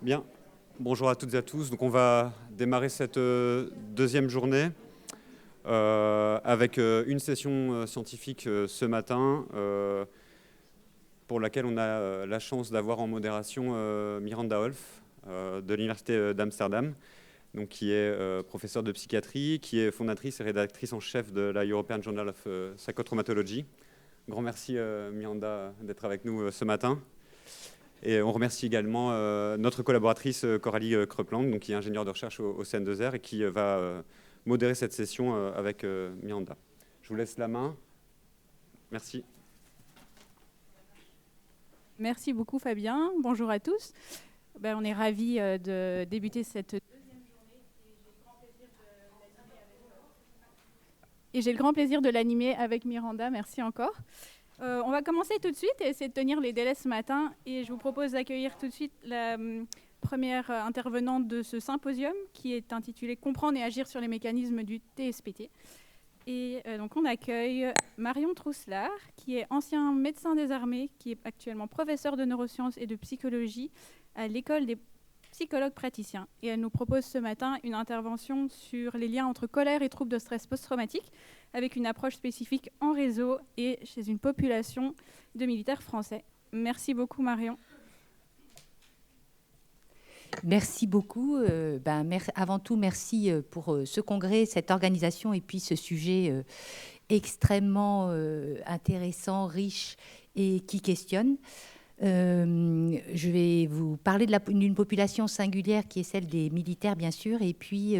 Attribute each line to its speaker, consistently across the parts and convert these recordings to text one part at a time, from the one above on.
Speaker 1: Bien, bonjour à toutes et à tous. Donc on va démarrer cette deuxième journée avec une session scientifique ce matin pour laquelle on a la chance d'avoir en modération Miranda Wolf de l'Université d'Amsterdam, donc qui est professeure de psychiatrie, qui est fondatrice et rédactrice en chef de la European Journal of Psychotraumatology. Grand merci Miranda d'être avec nous ce matin. Et on remercie également notre collaboratrice Coralie Kreupland, donc, qui est ingénieure de recherche au CN2R et qui va modérer cette session avec Miranda. Je vous laisse la main. Merci.
Speaker 2: Merci beaucoup Fabien. Bonjour à tous. On est ravis de débuter cette deuxième journée et j'ai le grand plaisir de l'animer avec Miranda. Merci encore. On va commencer tout de suite et essayer de tenir les délais ce matin. Et je vous propose d'accueillir tout de suite la première intervenante de ce symposium qui est intitulé « Comprendre et agir sur les mécanismes du TSPT ». Et donc on accueille Marion Trousselard, qui est ancien médecin des armées, qui est actuellement professeur de neurosciences et de psychologie à l'école des psychologues praticiens. Et elle nous propose ce matin une intervention sur les liens entre colère et troubles de stress post-traumatique, avec une approche spécifique en réseau et chez une population de militaires français. Merci beaucoup Marion.
Speaker 3: Merci beaucoup. Avant tout, merci pour ce congrès, cette organisation et puis ce sujet extrêmement intéressant, riche et qui questionne. Je vais vous parler d'une population singulière qui est celle des militaires, bien sûr, et puis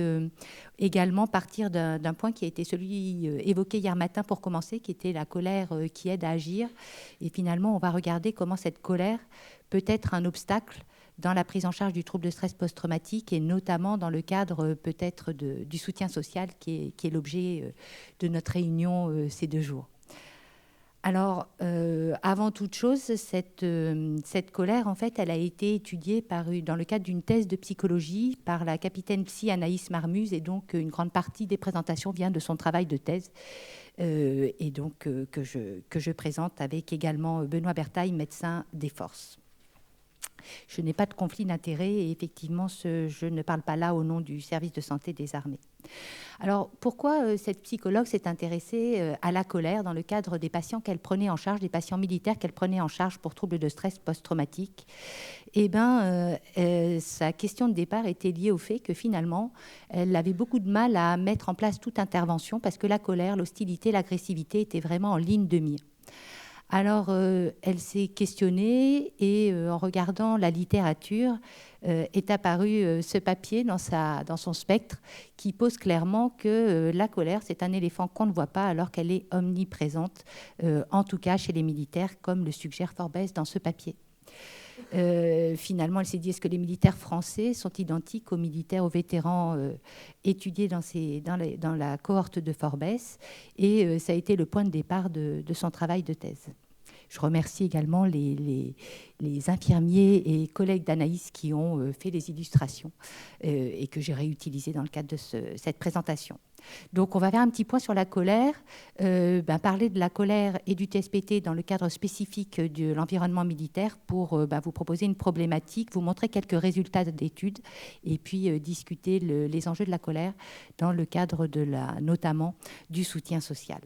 Speaker 3: également partir d'un point qui a été celui évoqué hier matin pour commencer, qui était la colère qui aide à agir. Et finalement, on va regarder comment cette colère peut être un obstacle dans la prise en charge du trouble de stress post-traumatique et notamment dans le cadre peut-être du soutien social qui est l'objet de notre réunion ces 2 jours. Alors, avant toute chose, cette colère, en fait, elle a été étudiée dans le cadre d'une thèse de psychologie par la capitaine psy Anaïs Marmuse, et donc une grande partie des présentations vient de son travail de thèse, et donc que je présente avec également Benoît Bertaille, médecin des forces. Je n'ai pas de conflit d'intérêt et effectivement, je ne parle pas là au nom du service de santé des armées. Alors, pourquoi cette psychologue s'est intéressée à la colère dans le cadre des patients qu'elle prenait en charge, des patients militaires qu'elle prenait en charge pour troubles de stress post-traumatique? Eh bien, sa question de départ était liée au fait que finalement, elle avait beaucoup de mal à mettre en place toute intervention parce que la colère, l'hostilité, l'agressivité étaient vraiment en ligne de mire. Alors, elle s'est questionnée et en regardant la littérature, est apparu ce papier dans son spectre qui pose clairement que la colère, c'est un éléphant qu'on ne voit pas alors qu'elle est omniprésente, en tout cas chez les militaires, comme le suggère Forbes dans ce papier. Finalement, elle s'est dit, est-ce que les militaires français sont identiques aux militaires, aux vétérans étudiés dans la cohorte de Forbes? Et ça a été le point de départ de son travail de thèse. Je remercie également les infirmiers et collègues d'Anaïs qui ont fait les illustrations et que j'ai réutilisées dans le cadre de cette présentation. Donc, on va faire un petit point sur la colère, parler de la colère et du TSPT dans le cadre spécifique de l'environnement militaire pour vous proposer une problématique, vous montrer quelques résultats d'études et puis discuter les enjeux de la colère dans le cadre notamment du soutien social.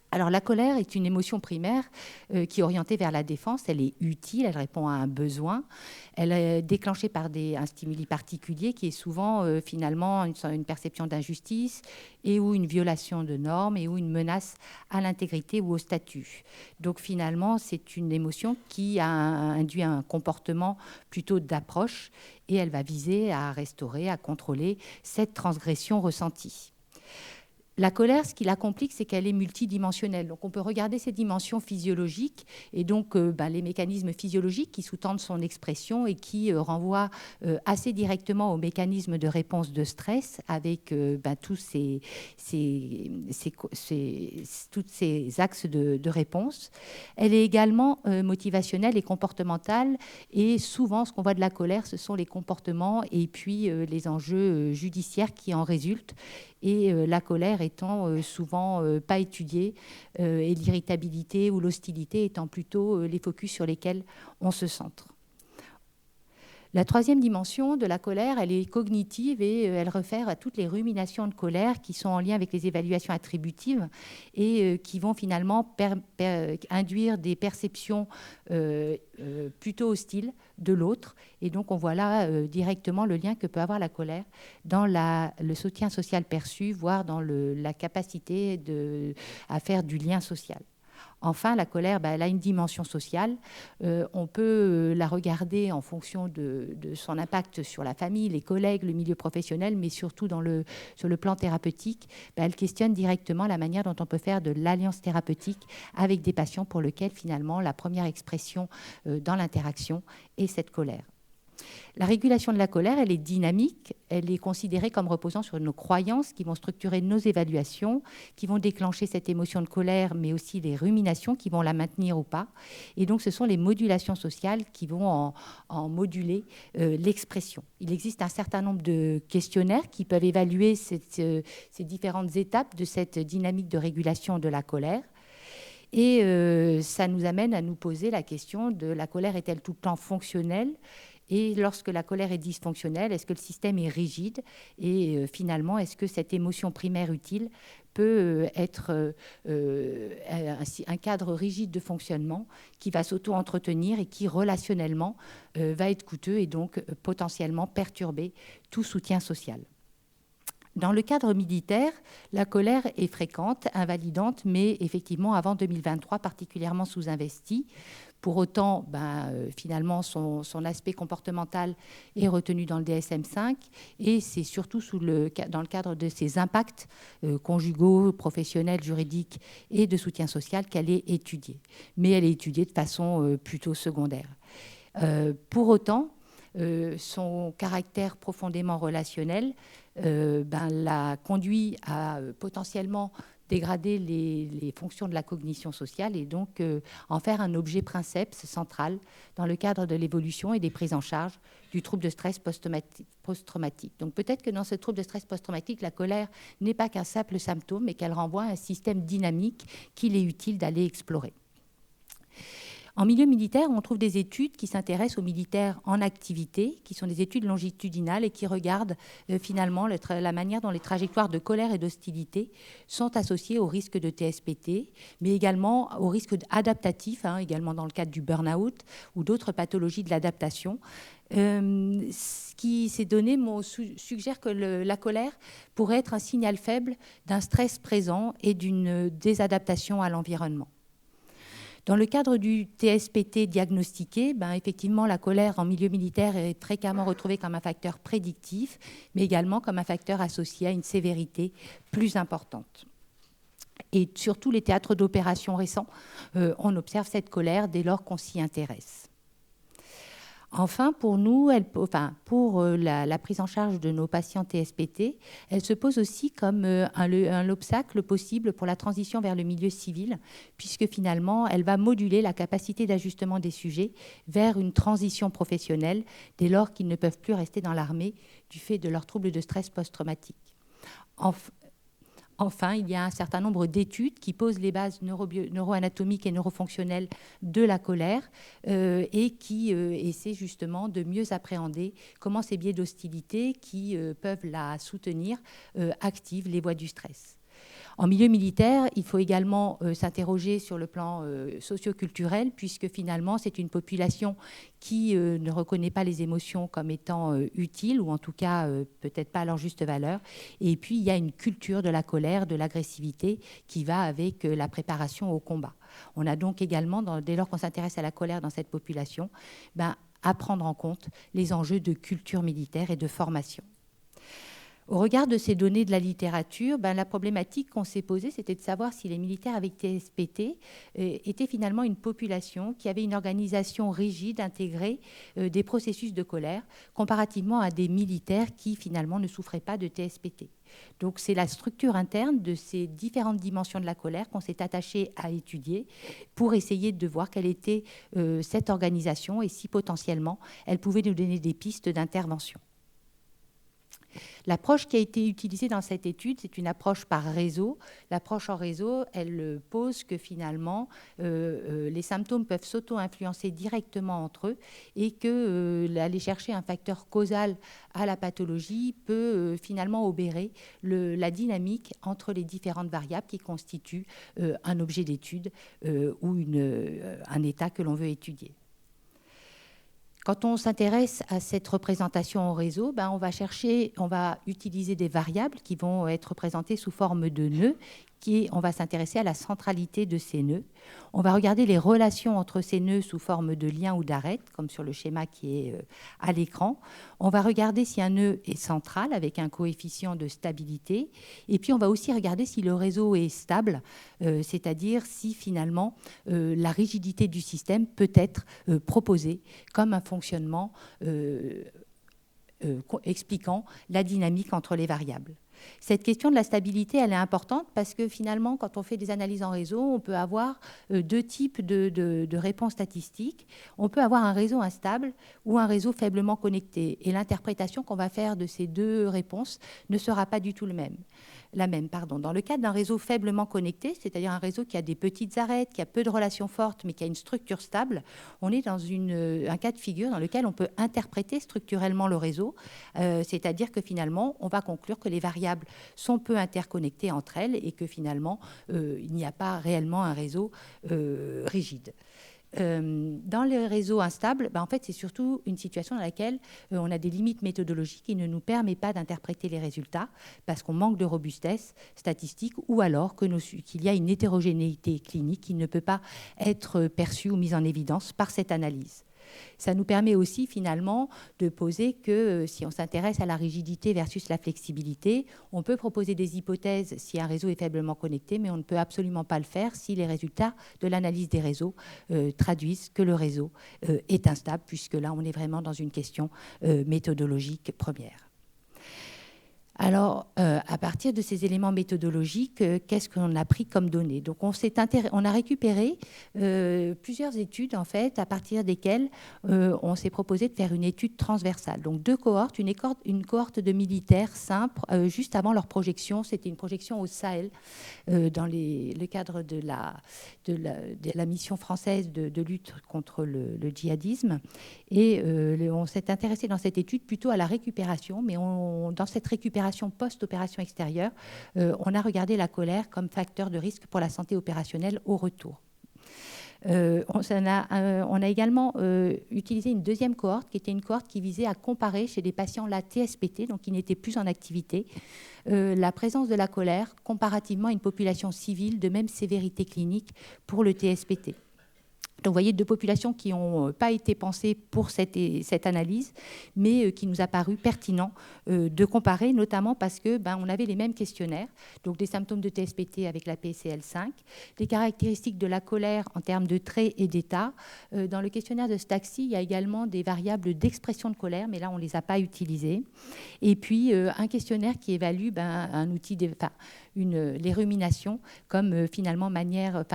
Speaker 3: Alors, la colère est une émotion primaire qui est orientée vers la défense. Elle est utile, elle répond à un besoin. Elle est déclenchée par un stimuli particulier qui est souvent finalement une perception d'injustice et ou une violation de normes et ou une menace à l'intégrité ou au statut. Donc finalement, c'est une émotion qui a induit un comportement plutôt d'approche et elle va viser à restaurer, à contrôler cette transgression ressentie. La colère, ce qui la complique, c'est qu'elle est multidimensionnelle. Donc, on peut regarder ses dimensions physiologiques et donc les mécanismes physiologiques qui sous-tendent son expression et qui renvoient assez directement aux mécanismes de réponse de stress avec tous ces axes de réponse. Elle est également motivationnelle et comportementale et souvent, ce qu'on voit de la colère, ce sont les comportements et puis les enjeux judiciaires qui en résultent. Et la colère étant souvent pas étudiée et l'irritabilité ou l'hostilité étant plutôt les focus sur lesquels on se centre. La troisième dimension de la colère, elle est cognitive et elle réfère à toutes les ruminations de colère qui sont en lien avec les évaluations attributives et qui vont finalement induire des perceptions plutôt hostiles de l'autre. Et donc, on voit là directement le lien que peut avoir la colère dans le soutien social perçu, voire dans la capacité à faire du lien social. Enfin, la colère, elle a une dimension sociale. On peut la regarder en fonction de son impact sur la famille, les collègues, le milieu professionnel, mais surtout sur le plan thérapeutique. Elle questionne directement la manière dont on peut faire de l'alliance thérapeutique avec des patients pour lesquels, finalement, la première expression dans l'interaction est cette colère. La régulation de la colère, elle est dynamique, elle est considérée comme reposant sur nos croyances qui vont structurer nos évaluations, qui vont déclencher cette émotion de colère, mais aussi les ruminations qui vont la maintenir ou pas. Et donc, ce sont les modulations sociales qui vont en moduler l'expression. Il existe un certain nombre de questionnaires qui peuvent évaluer ces différentes étapes de cette dynamique de régulation de la colère. Et ça nous amène à nous poser la question de la colère est-elle tout le temps fonctionnelle ? Et lorsque la colère est dysfonctionnelle, est-ce que le système est rigide ? Et finalement, est-ce que cette émotion primaire utile peut être un cadre rigide de fonctionnement qui va s'auto-entretenir et qui, relationnellement, va être coûteux et donc potentiellement perturber tout soutien social ? Dans le cadre militaire, la colère est fréquente, invalidante, mais effectivement, avant 2023, particulièrement sous-investie. Pour autant, finalement, son aspect comportemental est retenu dans le DSM-5 et c'est surtout dans le cadre de ses impacts conjugaux, professionnels, juridiques et de soutien social qu'elle est étudiée. Mais elle est étudiée de façon plutôt secondaire. Pour autant, son caractère profondément relationnel l'a conduit à potentiellement dégrader les fonctions de la cognition sociale et donc en faire un objet princeps central dans le cadre de l'évolution et des prises en charge du trouble de stress post-traumatique. Donc peut-être que dans ce trouble de stress post-traumatique, la colère n'est pas qu'un simple symptôme, mais qu'elle renvoie à un système dynamique qu'il est utile d'aller explorer. En milieu militaire, on trouve des études qui s'intéressent aux militaires en activité, qui sont des études longitudinales et qui regardent finalement la manière dont les trajectoires de colère et d'hostilité sont associées au risque de TSPT, mais également au risque adaptatif, également dans le cadre du burn-out ou d'autres pathologies de l'adaptation. Ces données suggèrent que la colère pourrait être un signal faible d'un stress présent et d'une désadaptation à l'environnement. Dans le cadre du TSPT diagnostiqué, effectivement, la colère en milieu militaire est fréquemment retrouvée comme un facteur prédictif, mais également comme un facteur associé à une sévérité plus importante. Et sur tous les théâtres d'opération récents, on observe cette colère dès lors qu'on s'y intéresse. Enfin, pour nous, pour la prise en charge de nos patients TSPT, elle se pose aussi comme un obstacle possible pour la transition vers le milieu civil, puisque finalement, elle va moduler la capacité d'ajustement des sujets vers une transition professionnelle dès lors qu'ils ne peuvent plus rester dans l'armée du fait de leurs troubles de stress post-traumatique. Enfin, il y a un certain nombre d'études qui posent les bases neuroanatomiques et neurofonctionnelles de la colère et qui essaient justement de mieux appréhender comment ces biais d'hostilité qui peuvent la soutenir activent les voies du stress. En milieu militaire, il faut également s'interroger sur le plan socio-culturel, puisque finalement, c'est une population qui ne reconnaît pas les émotions comme étant utiles, ou en tout cas peut-être pas à leur juste valeur. Et puis, il y a une culture de la colère, de l'agressivité qui va avec la préparation au combat. On a donc également, dès lors qu'on s'intéresse à la colère dans cette population, à prendre en compte les enjeux de culture militaire et de formation. Au regard de ces données de la littérature, la problématique qu'on s'est posée, c'était de savoir si les militaires avec TSPT étaient finalement une population qui avait une organisation rigide, intégrée des processus de colère, comparativement à des militaires qui finalement ne souffraient pas de TSPT. Donc c'est la structure interne de ces différentes dimensions de la colère qu'on s'est attaché à étudier pour essayer de voir quelle était cette organisation et si potentiellement elle pouvait nous donner des pistes d'intervention. L'approche qui a été utilisée dans cette étude, c'est une approche par réseau. L'approche en réseau, elle pose que finalement, les symptômes peuvent s'auto-influencer directement entre eux et que aller chercher un facteur causal à la pathologie peut finalement obérer la dynamique entre les différentes variables qui constituent un objet d'étude ou un état que l'on veut étudier. Quand on s'intéresse à cette représentation en réseau, on va utiliser des variables qui vont être représentées sous forme de nœuds. On va s'intéresser à la centralité de ces nœuds. On va regarder les relations entre ces nœuds sous forme de liens ou d'arêtes, comme sur le schéma qui est à l'écran. On va regarder si un nœud est central avec un coefficient de stabilité. Et puis, on va aussi regarder si le réseau est stable, c'est-à-dire si finalement la rigidité du système peut être proposée comme un fonctionnement expliquant la dynamique entre les variables. Cette question de la stabilité, elle est importante parce que finalement, quand on fait des analyses en réseau, on peut avoir deux types de réponses statistiques. On peut avoir un réseau instable ou un réseau faiblement connecté. Et l'interprétation qu'on va faire de ces deux réponses ne sera pas du tout la même. Dans le cadre d'un réseau faiblement connecté, c'est-à-dire un réseau qui a des petites arêtes, qui a peu de relations fortes, mais qui a une structure stable, on est dans un cas de figure dans lequel on peut interpréter structurellement le réseau, c'est-à-dire que finalement, on va conclure que les variables sont peu interconnectées entre elles et que finalement, il n'y a pas réellement un réseau rigide. Dans les réseaux instables, en fait, c'est surtout une situation dans laquelle on a des limites méthodologiques qui ne nous permettent pas d'interpréter les résultats parce qu'on manque de robustesse statistique ou alors qu'il y a une hétérogénéité clinique qui ne peut pas être perçue ou mise en évidence par cette analyse. Ça nous permet aussi finalement de poser que si on s'intéresse à la rigidité versus la flexibilité, on peut proposer des hypothèses si un réseau est faiblement connecté, mais on ne peut absolument pas le faire si les résultats de l'analyse des réseaux traduisent que le réseau est instable, puisque là on est vraiment dans une question méthodologique première. Alors, à partir de ces éléments méthodologiques, qu'est-ce qu'on a pris comme données? Donc, on a récupéré plusieurs études, en fait, à partir desquelles on s'est proposé de faire une étude transversale. Donc, deux cohortes, une cohorte de militaires simples, juste avant leur projection. C'était une projection au Sahel, dans le cadre de la mission française de lutte contre le djihadisme. Et on s'est intéressé dans cette étude plutôt à la récupération, mais dans cette récupération post-opération extérieure, on a regardé la colère comme facteur de risque pour la santé opérationnelle au retour. On a également utilisé une deuxième cohorte, qui était une cohorte qui visait à comparer chez des patients la TSPT, donc qui n'étaient plus en activité, la présence de la colère comparativement à une population civile de même sévérité clinique pour le TSPT. Donc, vous voyez, deux populations qui n'ont pas été pensées pour cette analyse, mais qui nous a paru pertinent de comparer, notamment parce que on avait les mêmes questionnaires, donc des symptômes de TSPT avec la PCL5, les caractéristiques de la colère en termes de traits et d'état. Dans le questionnaire de Staxi, il y a également des variables d'expression de colère, mais là, on ne les a pas utilisées. Et puis, un questionnaire qui évalue un outil, les ruminations comme finalement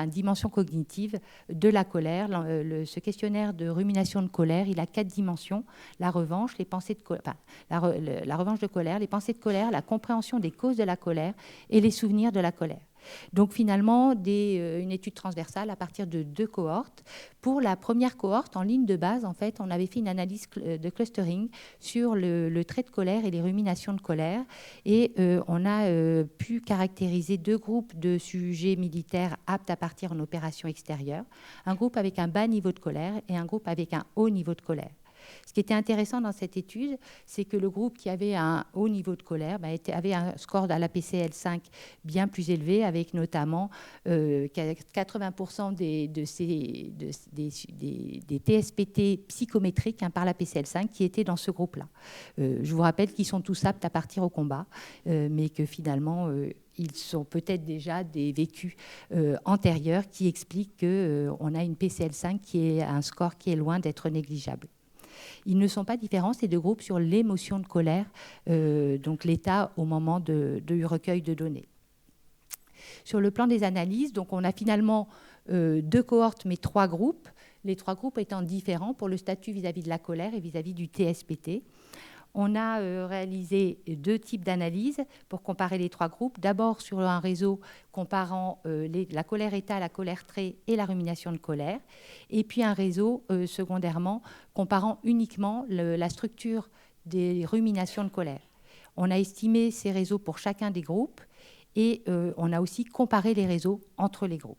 Speaker 3: dimension cognitive de la colère. Ce questionnaire de rumination de colère, il a 4 dimensions: la revanche, les pensées de colère, la revanche de colère, les pensées de colère, la compréhension des causes de la colère et les souvenirs de la colère. Donc finalement, une étude transversale à partir de 2 cohortes. Pour la première cohorte, en ligne de base, en fait, on avait fait une analyse de clustering sur le trait de colère et les ruminations de colère. Et on a pu caractériser 2 groupes de sujets militaires aptes à partir en opération extérieure. Un groupe avec un bas niveau de colère et un groupe avec un haut niveau de colère. Ce qui était intéressant dans cette étude, c'est que le groupe qui avait un haut niveau de colère avait un score à la PCL5 bien plus élevé, avec notamment 80% des TSPT psychométriques par la PCL5 qui étaient dans ce groupe-là. Je vous rappelle qu'ils sont tous aptes à partir au combat, mais que finalement... ils sont peut-être déjà des vécus antérieurs qui expliquent qu'on a une PCL5 qui est un score qui est loin d'être négligeable. Ils ne sont pas différents, ces 2 groupes, sur l'émotion de colère, donc l'état au moment du recueil de données. Sur le plan des analyses, donc on a finalement 2 cohortes, mais 3 groupes, les 3 groupes étant différents pour le statut vis-à-vis de la colère et vis-à-vis du TSPT. On a réalisé 2 types d'analyses pour comparer les 3 groupes. D'abord sur un réseau comparant la colère-état, la colère-trait et la rumination de colère. Et puis un réseau, secondairement, comparant uniquement la structure des ruminations de colère. On a estimé ces réseaux pour chacun des groupes et on a aussi comparé les réseaux entre les groupes.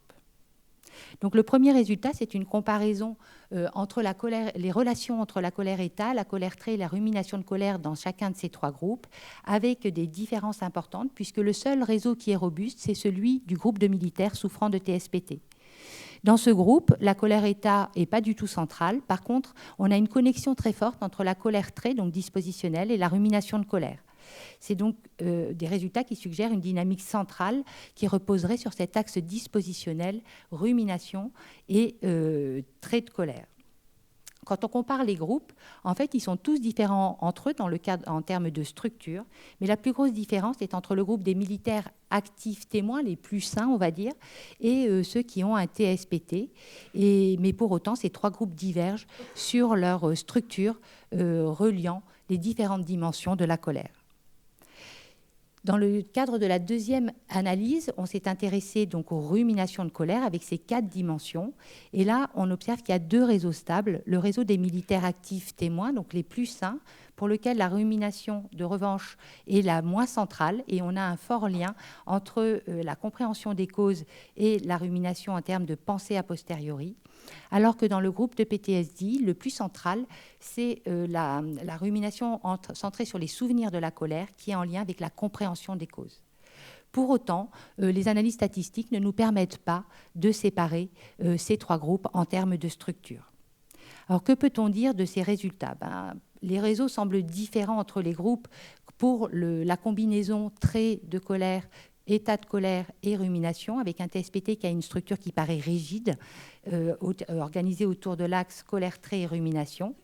Speaker 3: Donc le premier résultat, c'est une comparaison entre les relations entre la colère-état, la colère-trait et la rumination de colère dans chacun de ces 3 groupes, avec des différences importantes, puisque le seul réseau qui est robuste, c'est celui du groupe de militaires souffrant de TSPT. Dans ce groupe, la colère-état n'est pas du tout centrale. Par contre, on a une connexion très forte entre la colère-trait, donc dispositionnelle, et la rumination de colère. C'est donc des résultats qui suggèrent une dynamique centrale qui reposerait sur cet axe dispositionnel, rumination et trait de colère. Quand on compare les groupes, en fait, ils sont tous différents entre eux en termes de structure, mais la plus grosse différence est entre le groupe des militaires actifs témoins, les plus sains, on va dire, et ceux qui ont un TSPT. Mais pour autant, ces 3 groupes divergent sur leur structure reliant les différentes dimensions de la colère. Dans le cadre de la deuxième analyse, on s'est intéressé donc aux ruminations de colère avec ces 4 dimensions. Et là, on observe qu'il y a 2 réseaux stables. Le réseau des militaires actifs témoins, donc les plus sains, pour lequel la rumination, de revanche, est la moins centrale. Et on a un fort lien entre la compréhension des causes et la rumination en termes de pensée a posteriori. Alors que dans le groupe de PTSD, le plus central, c'est la rumination centrée sur les souvenirs de la colère qui est en lien avec la compréhension des causes. Pour autant, les analyses statistiques ne nous permettent pas de séparer ces 3 groupes en termes de structure. Alors que peut-on dire de ces résultats ? Les réseaux semblent différents entre les groupes pour la combinaison trait de colère, état de colère et rumination, avec un TSPT qui a une structure qui paraît rigide, organisée autour de l'axe colère-trait et rumination.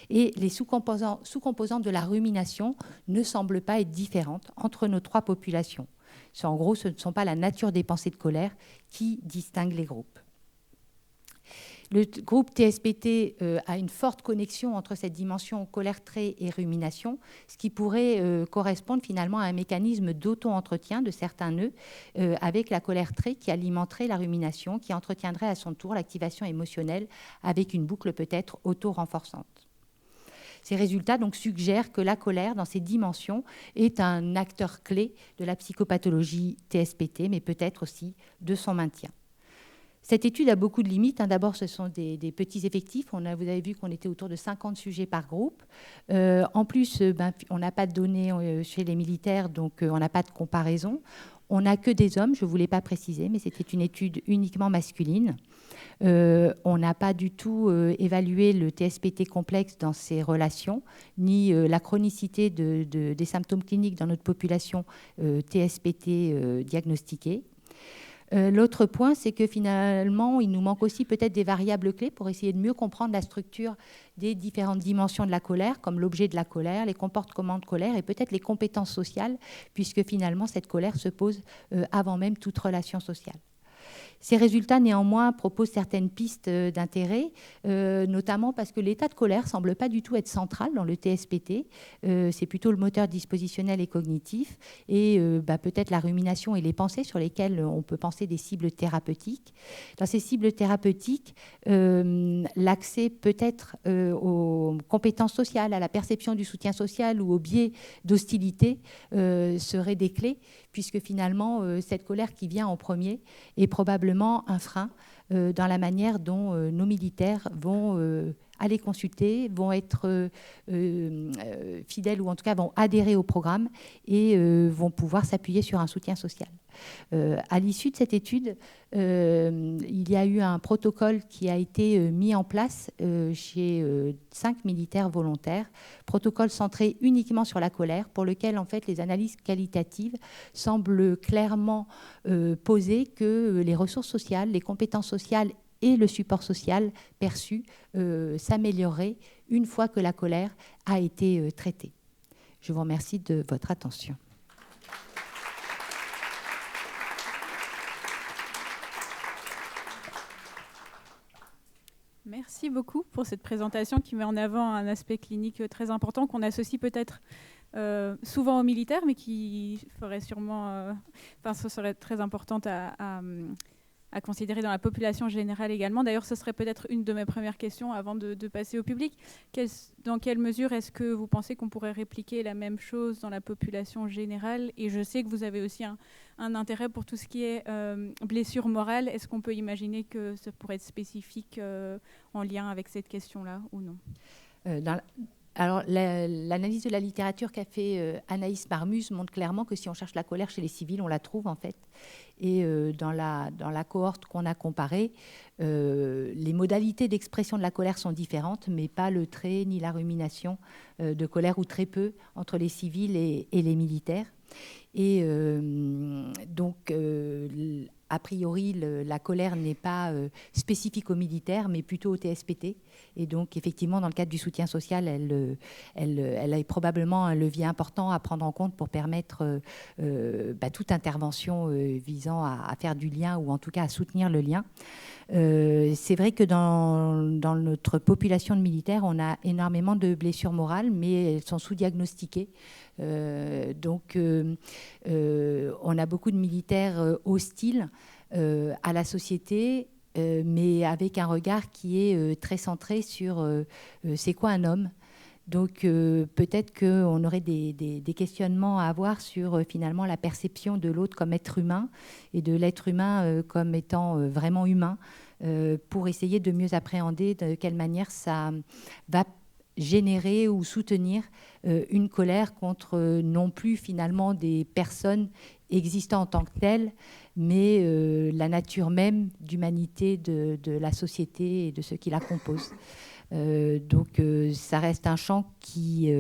Speaker 3: Et les sous-composantes de la rumination ne semblent pas être différentes entre nos 3 populations. En gros, ce ne sont pas la nature des pensées de colère qui distingue les groupes. Le groupe TSPT a une forte connexion entre cette dimension colère-trait et rumination, ce qui pourrait correspondre finalement à un mécanisme d'auto-entretien de certains nœuds avec la colère-trait qui alimenterait la rumination, qui entretiendrait à son tour l'activation émotionnelle avec une boucle peut-être auto-renforçante. Ces résultats donc suggèrent que la colère, dans ses dimensions, est un acteur clé de la psychopathologie TSPT, mais peut-être aussi de son maintien. Cette étude a beaucoup de limites. D'abord, ce sont des petits effectifs. Vous avez vu qu'on était autour de 50 sujets par groupe. En plus, on n'a pas de données chez les militaires, donc on n'a pas de comparaison. On n'a que des hommes, je ne voulais pas préciser, mais c'était une étude uniquement masculine. On n'a pas du tout évalué le TSPT complexe dans ses relations, ni la chronicité des symptômes cliniques dans notre population TSPT diagnostiquée. L'autre point, c'est que finalement, il nous manque aussi peut-être des variables clés pour essayer de mieux comprendre la structure des différentes dimensions de la colère, comme l'objet de la colère, les comportements de colère et peut-être les compétences sociales, puisque finalement, cette colère se pose avant même toute relation sociale. Ces résultats, néanmoins, proposent certaines pistes d'intérêt, notamment parce que l'état de colère ne semble pas du tout être central dans le TSPT. C'est plutôt le moteur dispositionnel et cognitif, et peut-être la rumination et les pensées sur lesquelles on peut penser des cibles thérapeutiques. Dans ces cibles thérapeutiques, l'accès peut-être aux compétences sociales, à la perception du soutien social ou au biais d'hostilité seraient des clés, puisque finalement, cette colère qui vient en premier est probablement un frein dans la manière dont nos militaires vont aller consulter, vont être fidèles ou en tout cas vont adhérer au programme et vont pouvoir s'appuyer sur un soutien social. À l'issue de cette étude, il y a eu un protocole qui a été mis en place chez 5 militaires volontaires, protocole centré uniquement sur la colère, pour lequel en fait les analyses qualitatives semblent clairement poser que les ressources sociales, les compétences sociales et le support social perçu s'amélioreraient une fois que la colère a été traitée. Je vous remercie de votre attention.
Speaker 2: Merci. Merci beaucoup pour cette présentation qui met en avant un aspect clinique très important qu'on associe peut-être souvent aux militaires, mais qui ferait sûrement, ce serait très important à considérer dans la population générale également. D'ailleurs, ce serait peut-être une de mes premières questions avant de passer au public. Dans quelle mesure est-ce que vous pensez qu'on pourrait répliquer la même chose dans la population générale? Et je sais que vous avez aussi un intérêt pour tout ce qui est blessure morale. Est-ce qu'on peut imaginer que ça pourrait être spécifique en lien avec cette question-là ou non?
Speaker 3: Alors, l'analyse de la littérature qu'a fait Anaïs Marmuse montre clairement que si on cherche la colère chez les civils, on la trouve en fait. Et dans la cohorte qu'on a comparée, les modalités d'expression de la colère sont différentes, mais pas le trait ni la rumination de colère, ou très peu, entre les civils et les militaires. Et donc, a priori, la colère n'est pas spécifique aux militaires, mais plutôt au TSPT. Et donc, effectivement, dans le cadre du soutien social, elle a probablement un levier important à prendre en compte pour permettre toute intervention visant à faire du lien, ou en tout cas à soutenir le lien. C'est vrai que dans notre population de militaires, on a énormément de blessures morales, mais elles sont sous-diagnostiquées. Donc, on a beaucoup de militaires hostiles à la société, mais avec un regard qui est très centré sur c'est quoi un homme. Donc peut-être qu'on aurait des questionnements à avoir sur finalement la perception de l'autre comme être humain, et de l'être humain comme étant vraiment humain, pour essayer de mieux appréhender de quelle manière ça va générer ou soutenir une colère contre non plus finalement des personnes existant en tant que telles, mais la nature même d'humanité de la société et de ceux qui la composent. Donc ça reste un champ qui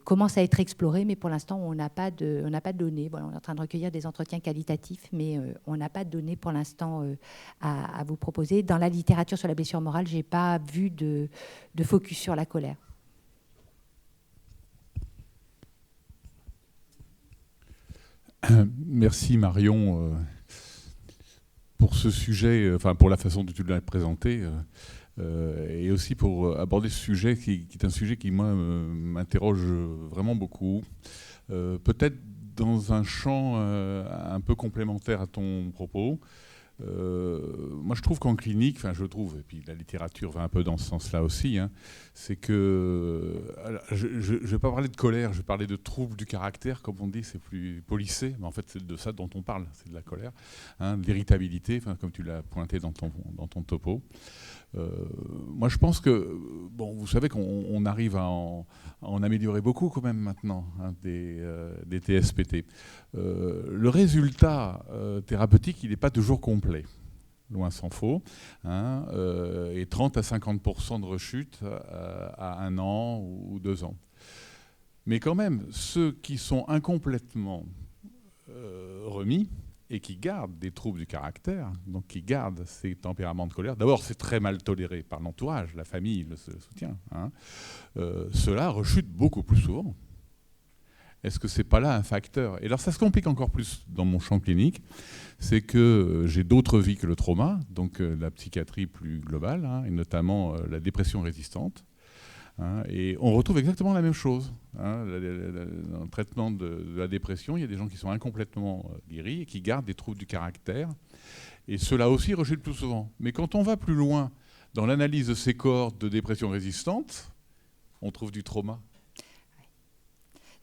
Speaker 3: commence à être exploré, mais pour l'instant on n'a pas de données. Voilà, on est en train de recueillir des entretiens qualitatifs, mais on n'a pas de données pour l'instant à vous proposer. Dans la littérature sur la blessure morale, j'ai pas vu de focus sur la colère.
Speaker 4: Merci Marion pour ce sujet, pour la façon dont tu l'as présenté. Et aussi pour aborder ce sujet qui est un sujet qui, moi, m'interroge vraiment beaucoup. Peut-être dans un champ un peu complémentaire à ton propos. Moi, je trouve qu'en clinique, et puis la littérature va un peu dans ce sens-là aussi, c'est que... Alors, je ne vais pas parler de colère, je vais parler de troubles du caractère, comme on dit, c'est plus policé, mais en fait, c'est de ça dont on parle, c'est de la colère, de l'irritabilité, comme tu l'as pointé dans ton topo. Moi, je pense que, vous savez qu'on arrive à en améliorer beaucoup quand même maintenant, des TSPT. Le résultat thérapeutique, il n'est pas toujours complet, loin s'en faut, et 30 à 50% de rechute à 1 an ou 2 ans. Mais quand même, ceux qui sont incomplètement remis, et qui gardent des troubles du caractère, donc qui gardent ces tempéraments de colère. D'abord, c'est très mal toléré par l'entourage, la famille le soutient. Ceux-là rechutent beaucoup plus souvent. Est-ce que c'est pas là un facteur? Et alors, ça se complique encore plus dans mon champ clinique, c'est que j'ai d'autres vies que le trauma, donc la psychiatrie plus globale, et notamment la dépression résistante. Et on retrouve exactement la même chose. Dans le traitement de la dépression, il y a des gens qui sont incomplètement guéris et qui gardent des troubles du caractère. Et ceux-là aussi rechutent plus souvent. Mais quand on va plus loin dans l'analyse de ces cohortes de dépression résistante, on trouve du trauma.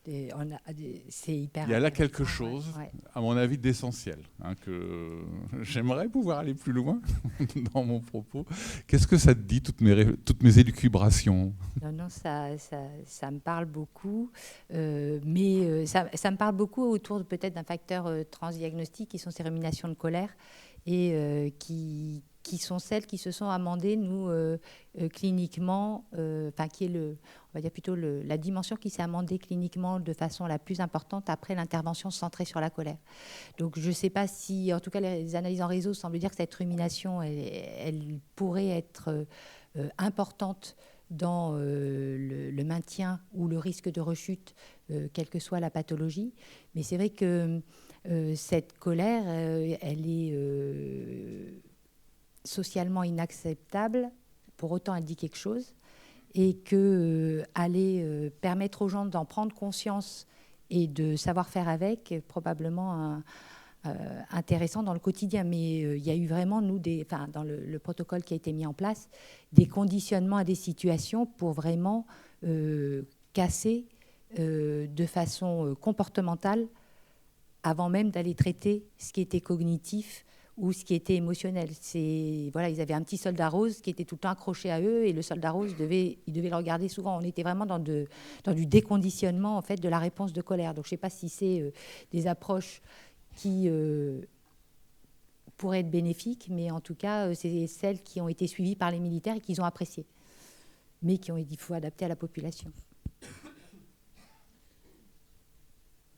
Speaker 3: C'est hyper.
Speaker 4: Il y a là quelque chose, à mon avis, d'essentiel, que j'aimerais pouvoir aller plus loin dans mon propos. Qu'est-ce que ça te dit, toutes mes élucubrations?
Speaker 3: Non, ça me parle beaucoup, mais ça me parle beaucoup autour peut-être d'un facteur transdiagnostique, qui sont ces ruminations de colère, et qui sont celles qui se sont amendées, nous, cliniquement, qui est on va dire plutôt la dimension qui s'est amendée cliniquement de façon la plus importante après l'intervention centrée sur la colère. Donc je ne sais pas si, en tout cas les analyses en réseau semblent dire que cette rumination, elle pourrait être importante dans le maintien ou le risque de rechute, quelle que soit la pathologie. Mais c'est vrai que cette colère, elle est socialement inacceptable pour autant elle dit quelque chose, et que aller permettre aux gens d'en prendre conscience et de savoir faire avec est probablement intéressant dans le quotidien. Mais il y a eu vraiment, nous, dans le protocole qui a été mis en place, des conditionnements à des situations pour vraiment casser de façon comportementale avant même d'aller traiter ce qui était cognitif ou ce qui était émotionnel. Voilà, ils avaient un petit soldat rose qui était tout le temps accroché à eux, et le soldat rose, il devait le regarder souvent. On était vraiment dans du déconditionnement, en fait, de la réponse de colère. Donc je ne sais pas si c'est des approches qui pourraient être bénéfiques, mais en tout cas, c'est celles qui ont été suivies par les militaires et qu'ils ont appréciées, mais qu'il faut adapter à la population.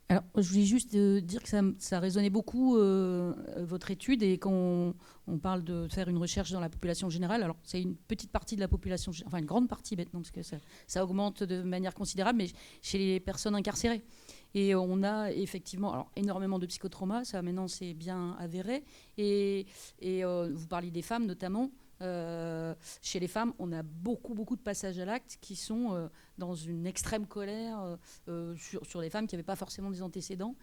Speaker 5: Alors, je voulais juste dire que ça résonnait beaucoup, votre étude, et quand on parle de faire une recherche dans la population générale, alors c'est une petite partie de la population, enfin une grande partie maintenant, parce que ça augmente de manière considérable, mais chez les personnes incarcérées. Et on a effectivement énormément de psychotraumas, ça maintenant c'est bien avéré, et vous parliez des femmes notamment. Chez les femmes, on a beaucoup de passages à l'acte qui sont dans une extrême colère sur les femmes qui n'avaient pas forcément des antécédents.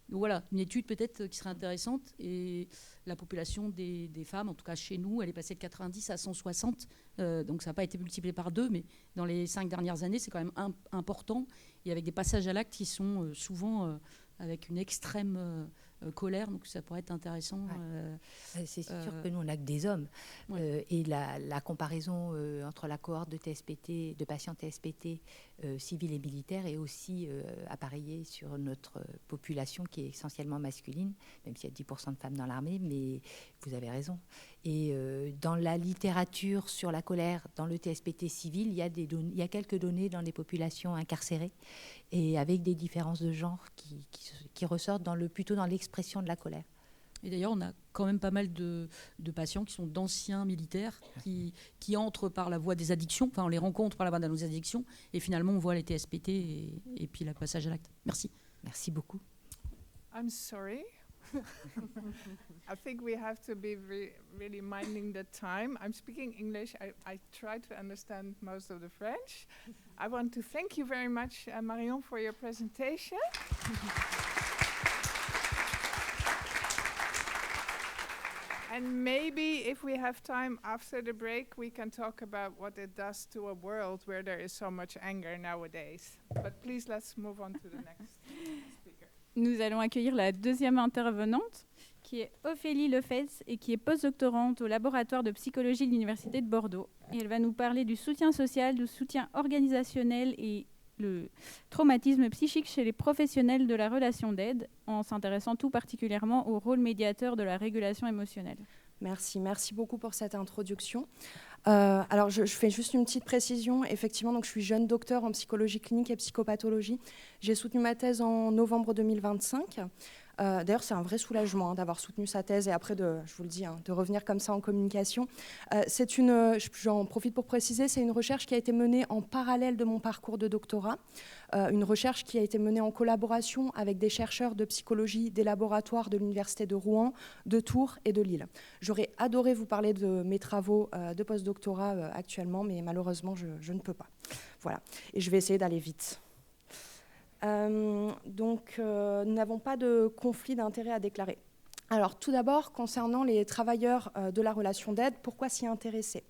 Speaker 5: Donc voilà, une étude peut-être qui serait intéressante. Et la population des femmes, en tout cas chez nous, elle est passée de 90 à 160. Donc ça n'a pas été multiplié par 2, mais dans les 5 dernières années, c'est quand même important. Et avec des passages à l'acte qui sont souvent avec une extrême colère, donc ça pourrait être intéressant.
Speaker 3: Ouais. C'est sûr que nous, on n'a que des hommes. Ouais. Et la comparaison entre la cohorte de patients TSPT civils et militaires est aussi appareillée sur notre population qui est essentiellement masculine, même s'il y a 10% de femmes dans l'armée, mais vous avez raison. Et dans la littérature sur la colère, dans le TSPT civil, il y a quelques données dans les populations incarcérées, et avec des différences de genre qui ressortent plutôt dans l'expression de la colère.
Speaker 5: Et d'ailleurs, on a quand même pas mal de patients qui sont d'anciens militaires qui entrent par la voie des addictions, enfin on les rencontre par la voie des addictions, et finalement on voit les TSPT et puis le passage à l'acte. Merci.
Speaker 3: Merci beaucoup.
Speaker 6: I'm sorry. I think we have to be really minding the time. I'm speaking English. I try to understand most of the French. I want to thank you very much, Marion, for your presentation. And maybe if we have time after the break, we can talk about what it does to a world where there is so much anger nowadays. But please, let's move on to the next speaker.
Speaker 2: Nous allons accueillir la deuxième intervenante, qui est Ophélie Lefetz et qui est postdoctorante au laboratoire de psychologie de l'Université de Bordeaux. Et elle va nous parler du soutien social, du soutien organisationnel et le traumatisme psychique chez les professionnels de la relation d'aide, en s'intéressant tout particulièrement au rôle médiateur de la régulation émotionnelle.
Speaker 7: Merci beaucoup pour cette introduction. Alors, je fais juste une petite précision. Effectivement, donc, je suis jeune docteur en psychologie clinique et psychopathologie. J'ai soutenu ma thèse en novembre 2025. D'ailleurs, c'est un vrai soulagement d'avoir soutenu sa thèse et après, je vous le dis, de revenir comme ça en communication. J'en profite pour préciser, c'est une recherche qui a été menée en parallèle de mon parcours de doctorat. Une recherche qui a été menée en collaboration avec des chercheurs de psychologie des laboratoires de l'Université de Rouen, de Tours et de Lille. J'aurais adoré vous parler de mes travaux de postdoctorat actuellement, mais malheureusement, je ne peux pas. Voilà. Et je vais essayer d'aller vite. Donc, nous n'avons pas de conflit d'intérêt à déclarer. Alors, tout d'abord, concernant les travailleurs de la relation d'aide, pourquoi s'y intéresser ?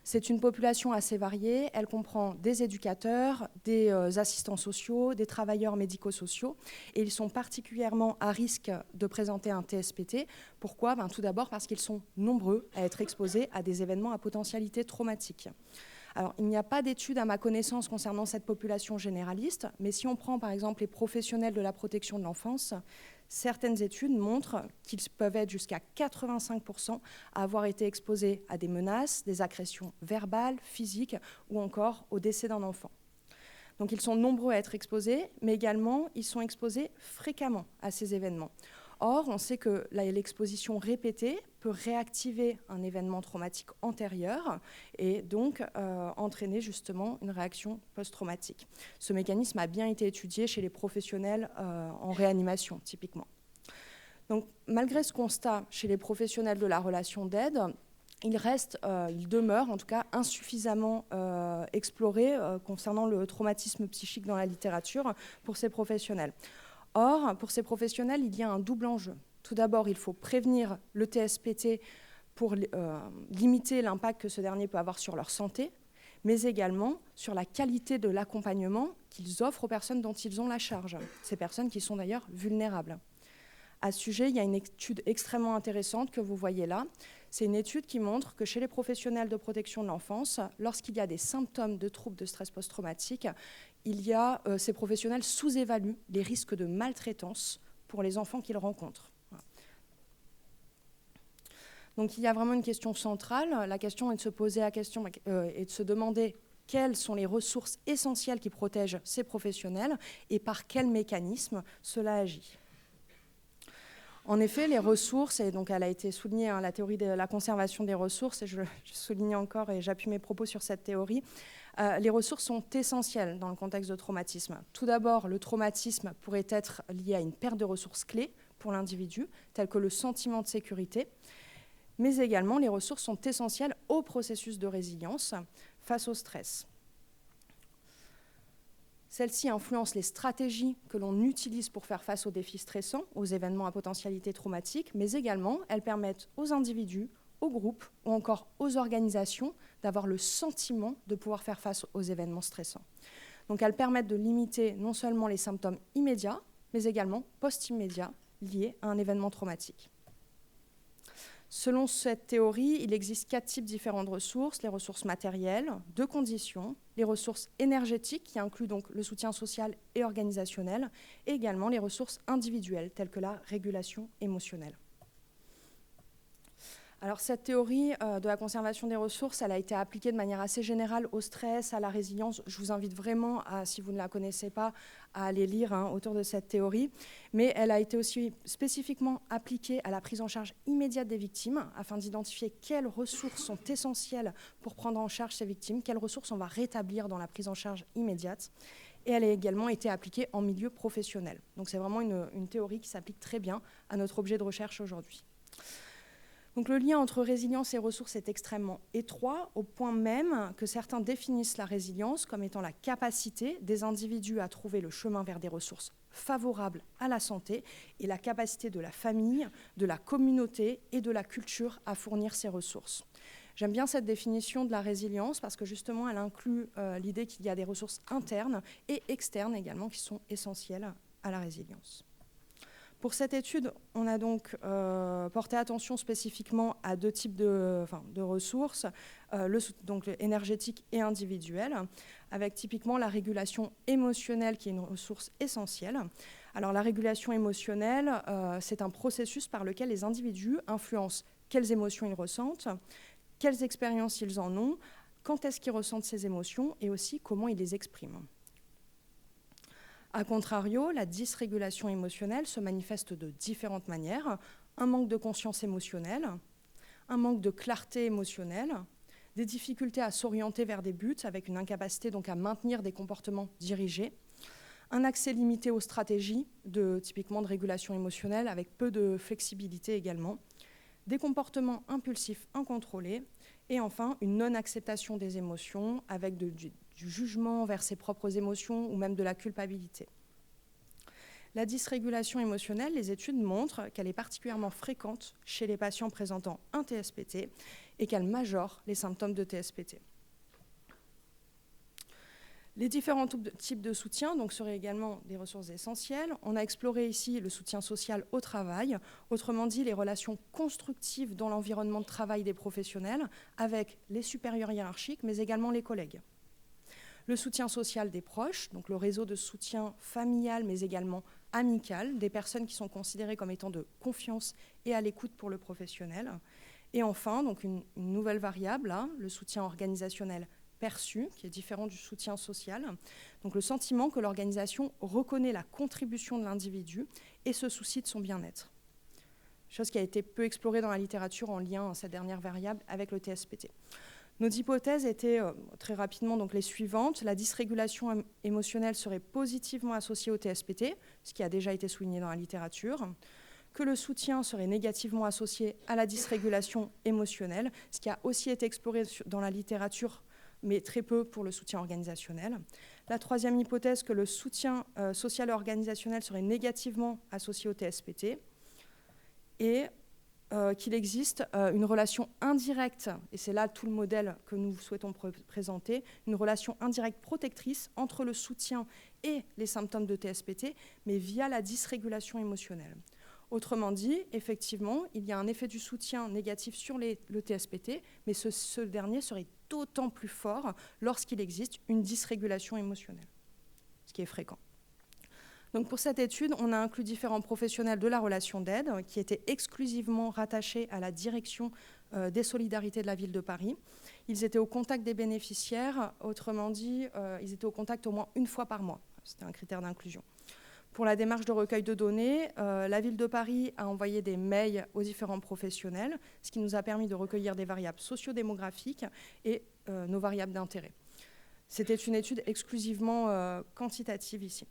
Speaker 7: C'est une population assez variée. Elle comprend des éducateurs, des assistants sociaux, des travailleurs médico-sociaux. Et ils sont particulièrement à risque de présenter un TSPT. Pourquoi ? Tout d'abord parce qu'ils sont nombreux à être exposés à des événements à potentialité traumatique. Alors, il n'y a pas d'études à ma connaissance concernant cette population généraliste, mais si on prend par exemple les professionnels de la protection de l'enfance, certaines études montrent qu'ils peuvent être jusqu'à 85% à avoir été exposés à des menaces, des agressions verbales, physiques ou encore au décès d'un enfant. Donc ils sont nombreux à être exposés, mais également ils sont exposés fréquemment à ces événements. Or, on sait que l'exposition répétée peut réactiver un événement traumatique antérieur et donc entraîner justement une réaction post-traumatique. Ce mécanisme a bien été étudié chez les professionnels en réanimation, typiquement. Donc, malgré ce constat chez les professionnels de la relation d'aide, il demeure en tout cas insuffisamment exploré concernant le traumatisme psychique dans la littérature pour ces professionnels. Or, pour ces professionnels, il y a un double enjeu. Tout d'abord, il faut prévenir le TSPT pour limiter l'impact que ce dernier peut avoir sur leur santé, mais également sur la qualité de l'accompagnement qu'ils offrent aux personnes dont ils ont la charge, ces personnes qui sont d'ailleurs vulnérables. À ce sujet, il y a une étude extrêmement intéressante que vous voyez là. C'est une étude qui montre que chez les professionnels de protection de l'enfance, lorsqu'il y a des symptômes de troubles de stress post-traumatique, ces professionnels sous-évaluent les risques de maltraitance pour les enfants qu'ils rencontrent. Voilà. Donc il y a vraiment une question centrale. La question est de se poser la question et de se demander quelles sont les ressources essentielles qui protègent ces professionnels et par quels mécanismes cela agit. En effet, les ressources, et donc elle a été soulignée, la théorie de la conservation des ressources, et je souligne encore et j'appuie mes propos sur cette théorie, les ressources sont essentielles dans le contexte de traumatisme. Tout d'abord, le traumatisme pourrait être lié à une perte de ressources clés pour l'individu, telles que le sentiment de sécurité, mais également les ressources sont essentielles au processus de résilience face au stress. Celles-ci influencent les stratégies que l'on utilise pour faire face aux défis stressants, aux événements à potentialité traumatique, mais également elles permettent aux individus, aux groupes ou encore aux organisations d'avoir le sentiment de pouvoir faire face aux événements stressants. Donc elles permettent de limiter non seulement les symptômes immédiats, mais également post-immédiats liés à un événement traumatique. Selon cette théorie, il existe 4 types différents de ressources: les ressources matérielles, de conditions, les ressources énergétiques, qui incluent donc le soutien social et organisationnel, et également les ressources individuelles, telles que la régulation émotionnelle. Alors cette théorie de la conservation des ressources, elle a été appliquée de manière assez générale au stress, à la résilience. Je vous invite vraiment, si vous ne la connaissez pas, à aller lire autour de cette théorie. Mais elle a été aussi spécifiquement appliquée à la prise en charge immédiate des victimes, afin d'identifier quelles ressources sont essentielles pour prendre en charge ces victimes, quelles ressources on va rétablir dans la prise en charge immédiate. Et elle a également été appliquée en milieu professionnel. Donc c'est vraiment une théorie qui s'applique très bien à notre objet de recherche aujourd'hui. Donc le lien entre résilience et ressources est extrêmement étroit, au point même que certains définissent la résilience comme étant la capacité des individus à trouver le chemin vers des ressources favorables à la santé et la capacité de la famille, de la communauté et de la culture à fournir ces ressources. J'aime bien cette définition de la résilience parce que justement elle inclut l'idée qu'il y a des ressources internes et externes également qui sont essentielles à la résilience. Pour cette étude, on a donc porté attention spécifiquement à 2 types de ressources, donc énergétiques et individuelles, avec typiquement la régulation émotionnelle qui est une ressource essentielle. Alors la régulation émotionnelle, c'est un processus par lequel les individus influencent quelles émotions ils ressentent, quelles expériences ils en ont, quand est-ce qu'ils ressentent ces émotions et aussi comment ils les expriment. A contrario, la dysrégulation émotionnelle se manifeste de différentes manières. Un manque de conscience émotionnelle, un manque de clarté émotionnelle, des difficultés à s'orienter vers des buts avec une incapacité donc à maintenir des comportements dirigés, un accès limité aux stratégies typiquement de régulation émotionnelle avec peu de flexibilité également, des comportements impulsifs incontrôlés et enfin une non-acceptation des émotions avec du jugement vers ses propres émotions ou même de la culpabilité. La dysrégulation émotionnelle, les études montrent qu'elle est particulièrement fréquente chez les patients présentant un TSPT et qu'elle majore les symptômes de TSPT. Les différents types de soutien seraient également des ressources essentielles. On a exploré ici le soutien social au travail, autrement dit les relations constructives dans l'environnement de travail des professionnels avec les supérieurs hiérarchiques, mais également les collègues. Le soutien social des proches, donc le réseau de soutien familial, mais également amical, des personnes qui sont considérées comme étant de confiance et à l'écoute pour le professionnel. Et enfin, donc une nouvelle variable, le soutien organisationnel perçu, qui est différent du soutien social. Donc le sentiment que l'organisation reconnaît la contribution de l'individu et se soucie de son bien-être. Chose qui a été peu explorée dans la littérature en lien, cette dernière variable, avec le TSPT. Nos hypothèses étaient très rapidement donc les suivantes. La dysrégulation émotionnelle serait positivement associée au TSPT, ce qui a déjà été souligné dans la littérature, que le soutien serait négativement associé à la dysrégulation émotionnelle, ce qui a aussi été exploré dans la littérature, mais très peu pour le soutien organisationnel. La troisième hypothèse, que le soutien social et organisationnel serait négativement associé au TSPT, et qu'il existe une relation indirecte, et c'est là tout le modèle que nous souhaitons présenter, une relation indirecte protectrice entre le soutien et les symptômes de TSPT, mais via la dysrégulation émotionnelle. Autrement dit, effectivement, il y a un effet du soutien négatif sur le TSPT, mais ce dernier serait d'autant plus fort lorsqu'il existe une dysrégulation émotionnelle, ce qui est fréquent. Donc pour cette étude, on a inclus différents professionnels de la relation d'aide qui étaient exclusivement rattachés à la direction des solidarités de la ville de Paris. Ils étaient au contact des bénéficiaires, autrement dit, ils étaient au contact au moins une fois par mois. C'était un critère d'inclusion. Pour la démarche de recueil de données, la ville de Paris a envoyé des mails aux différents professionnels, ce qui nous a permis de recueillir des variables sociodémographiques et nos variables d'intérêt. C'était une étude exclusivement quantitative ici.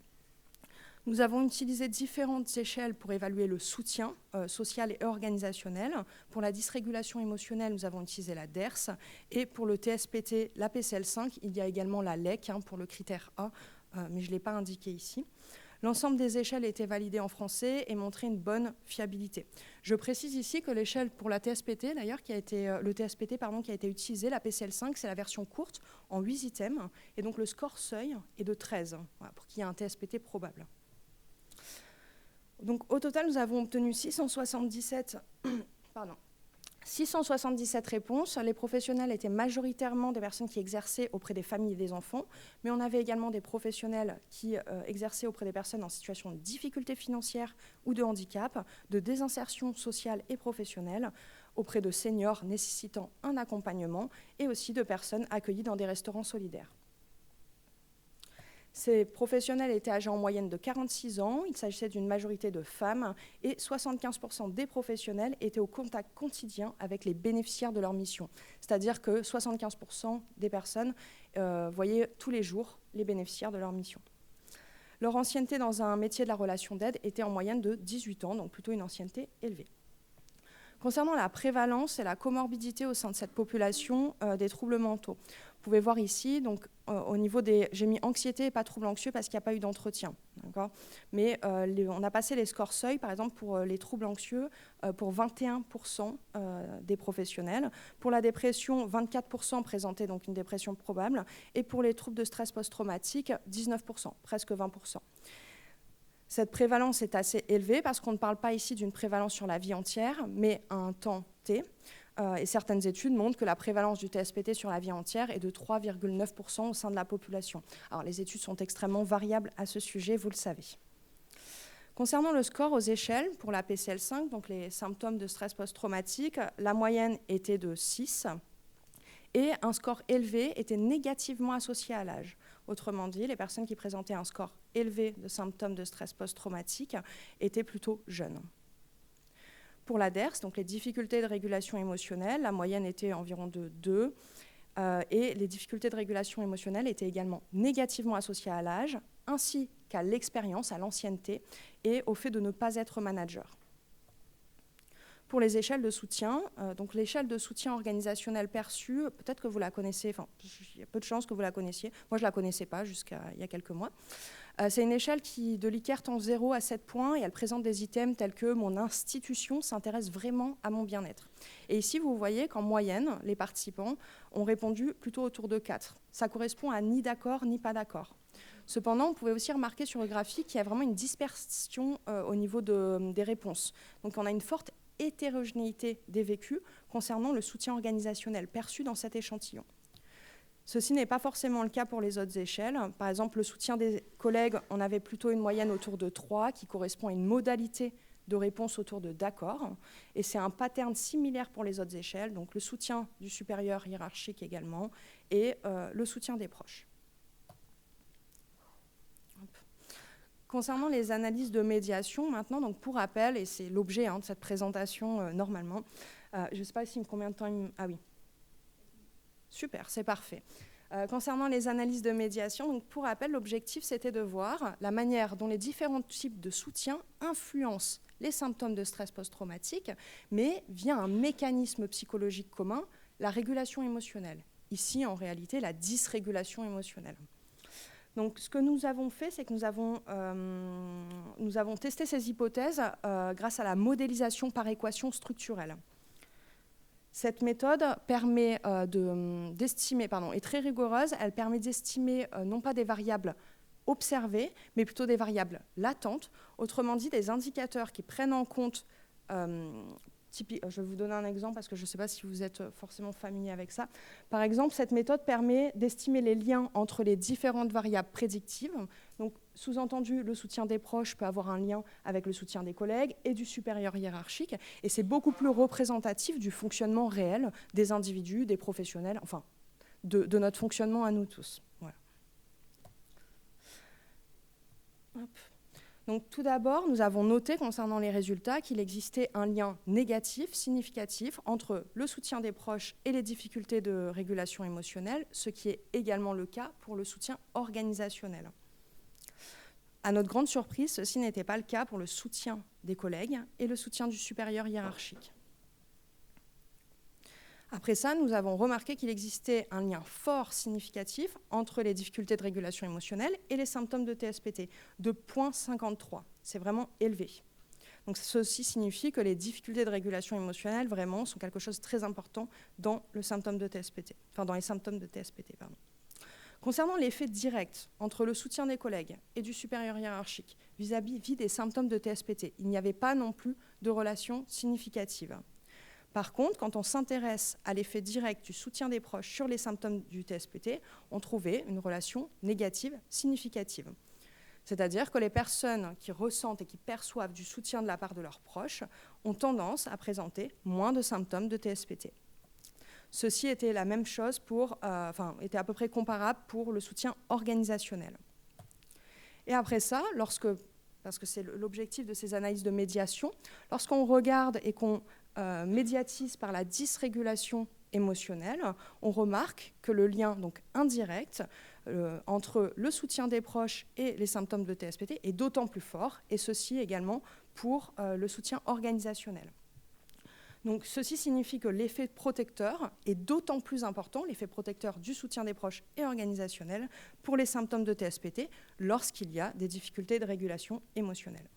Speaker 7: Nous avons utilisé différentes échelles pour évaluer le soutien social et organisationnel. Pour la dysrégulation émotionnelle, nous avons utilisé la DERS. Et pour le TSPT, la PCL5, il y a également la LEC pour le critère A, mais je ne l'ai pas indiqué ici. L'ensemble des échelles était validé en français et montrait une bonne fiabilité. Je précise ici que l'échelle pour la TSPT, d'ailleurs, le TSPT qui a été utilisé, la PCL5, c'est la version courte en 8 items. Et donc le score seuil est de 13, voilà, pour qu'il y ait un TSPT probable. Donc, au total, nous avons obtenu 677 réponses. Les professionnels étaient majoritairement des personnes qui exerçaient auprès des familles et des enfants, mais on avait également des professionnels qui exerçaient auprès des personnes en situation de difficulté financière ou de handicap, de désinsertion sociale et professionnelle, auprès de seniors nécessitant un accompagnement et aussi de personnes accueillies dans des restaurants solidaires. Ces professionnels étaient âgés en moyenne de 46 ans, il s'agissait d'une majorité de femmes et 75% des professionnels étaient au contact quotidien avec les bénéficiaires de leur mission. C'est-à-dire que 75% des personnes voyaient tous les jours les bénéficiaires de leur mission. Leur ancienneté dans un métier de la relation d'aide était en moyenne de 18 ans, donc plutôt une ancienneté élevée. Concernant la prévalence et la comorbidité au sein de cette population des troubles mentaux, vous pouvez voir ici, donc, au niveau des... J'ai mis anxiété et pas troubles anxieux parce qu'il n'y a pas eu d'entretien. Mais on a passé les scores seuil, par exemple, pour les troubles anxieux, pour 21% des professionnels. Pour la dépression, 24% présentaient donc une dépression probable. Et pour les troubles de stress post-traumatique, 19%, presque 20%. Cette prévalence est assez élevée parce qu'on ne parle pas ici d'une prévalence sur la vie entière, mais à un temps T. Et certaines études montrent que la prévalence du TSPT sur la vie entière est de 3,9% au sein de la population. Alors les études sont extrêmement variables à ce sujet, vous le savez. Concernant le score aux échelles, pour la PCL5, donc les symptômes de stress post-traumatique, la moyenne était de 6 et un score élevé était négativement associé à l'âge. Autrement dit, les personnes qui présentaient un score élevé de symptômes de stress post-traumatique étaient plutôt jeunes. Pour la DERS, donc les difficultés de régulation émotionnelle, la moyenne était environ de 2, et les difficultés de régulation émotionnelle étaient également négativement associées à l'âge, ainsi qu'à l'expérience, à l'ancienneté, et au fait de ne pas être manager. Pour les échelles de soutien, donc l'échelle de soutien organisationnel perçue, peut-être que vous la connaissez, enfin, il y a peu de chances que vous la connaissiez. Moi, je ne la connaissais pas jusqu'à il y a quelques mois. C'est une échelle qui, de Likert en 0 à 7 points, et elle présente des items tels que « mon institution s'intéresse vraiment à mon bien-être ». Et ici, vous voyez qu'en moyenne, les participants ont répondu plutôt autour de 4. Ça correspond à ni d'accord ni pas d'accord. Cependant, vous pouvez aussi remarquer sur le graphique qu'il y a vraiment une dispersion au niveau des réponses. Donc on a une forte hétérogénéité des vécus concernant le soutien organisationnel perçu dans cet échantillon. Ceci n'est pas forcément le cas pour les autres échelles. Par exemple, le soutien des collègues, on avait plutôt une moyenne autour de 3, qui correspond à une modalité de réponse autour de d'accord. Et c'est un pattern similaire pour les autres échelles, donc le soutien du supérieur hiérarchique également, et le soutien des proches. Concernant les analyses de médiation, maintenant, donc pour rappel, et c'est l'objet de cette présentation normalement, je ne sais pas si combien de temps... Ah oui. Super, c'est parfait. Concernant les analyses de médiation, donc pour rappel, l'objectif, c'était de voir la manière dont les différents types de soutien influencent les symptômes de stress post-traumatique, mais via un mécanisme psychologique commun, la régulation émotionnelle. Ici, en réalité, la dysrégulation émotionnelle. Donc, ce que nous avons fait, c'est que nous avons testé ces hypothèses grâce à la modélisation par équation structurelle. Cette méthode permet d'estimer, est très rigoureuse, elle permet d'estimer non pas des variables observées, mais plutôt des variables latentes, autrement dit des indicateurs qui prennent en compte, je vais vous donner un exemple parce que je ne sais pas si vous êtes forcément familier avec ça. Par exemple, cette méthode permet d'estimer les liens entre les différentes variables prédictives. Donc, sous-entendu, le soutien des proches peut avoir un lien avec le soutien des collègues et du supérieur hiérarchique. Et c'est beaucoup plus représentatif du fonctionnement réel des individus, des professionnels, enfin, de notre fonctionnement à nous tous. Voilà. Hop. Donc, tout d'abord, nous avons noté concernant les résultats qu'il existait un lien négatif, significatif, entre le soutien des proches et les difficultés de régulation émotionnelle, ce qui est également le cas pour le soutien organisationnel. À notre grande surprise, ceci n'était pas le cas pour le soutien des collègues et le soutien du supérieur hiérarchique. Après ça, nous avons remarqué qu'il existait un lien fort significatif entre les difficultés de régulation émotionnelle et les symptômes de TSPT, de 0,53. C'est vraiment élevé. Donc ceci signifie que les difficultés de régulation émotionnelle vraiment sont quelque chose de très important dans le symptôme de TSPT, dans les symptômes de TSPT, pardon. Concernant l'effet direct entre le soutien des collègues et du supérieur hiérarchique vis-à-vis des symptômes de TSPT, il n'y avait pas non plus de relation significative. Par contre, quand on s'intéresse à l'effet direct du soutien des proches sur les symptômes du TSPT, on trouvait une relation négative significative. C'est-à-dire que les personnes qui ressentent et qui perçoivent du soutien de la part de leurs proches ont tendance à présenter moins de symptômes de TSPT. Ceci était la même chose était à peu près comparable pour le soutien organisationnel. Et après ça, parce que c'est l'objectif de ces analyses de médiation, lorsqu'on regarde et qu'on médiatise par la dysrégulation émotionnelle, on remarque que le lien donc indirect entre le soutien des proches et les symptômes de TSPT est d'autant plus fort, et ceci également pour le soutien organisationnel. Donc, ceci signifie que l'effet protecteur est d'autant plus important, l'effet protecteur du soutien des proches et organisationnel, pour les symptômes de TSPT lorsqu'il y a des difficultés de régulation émotionnelle.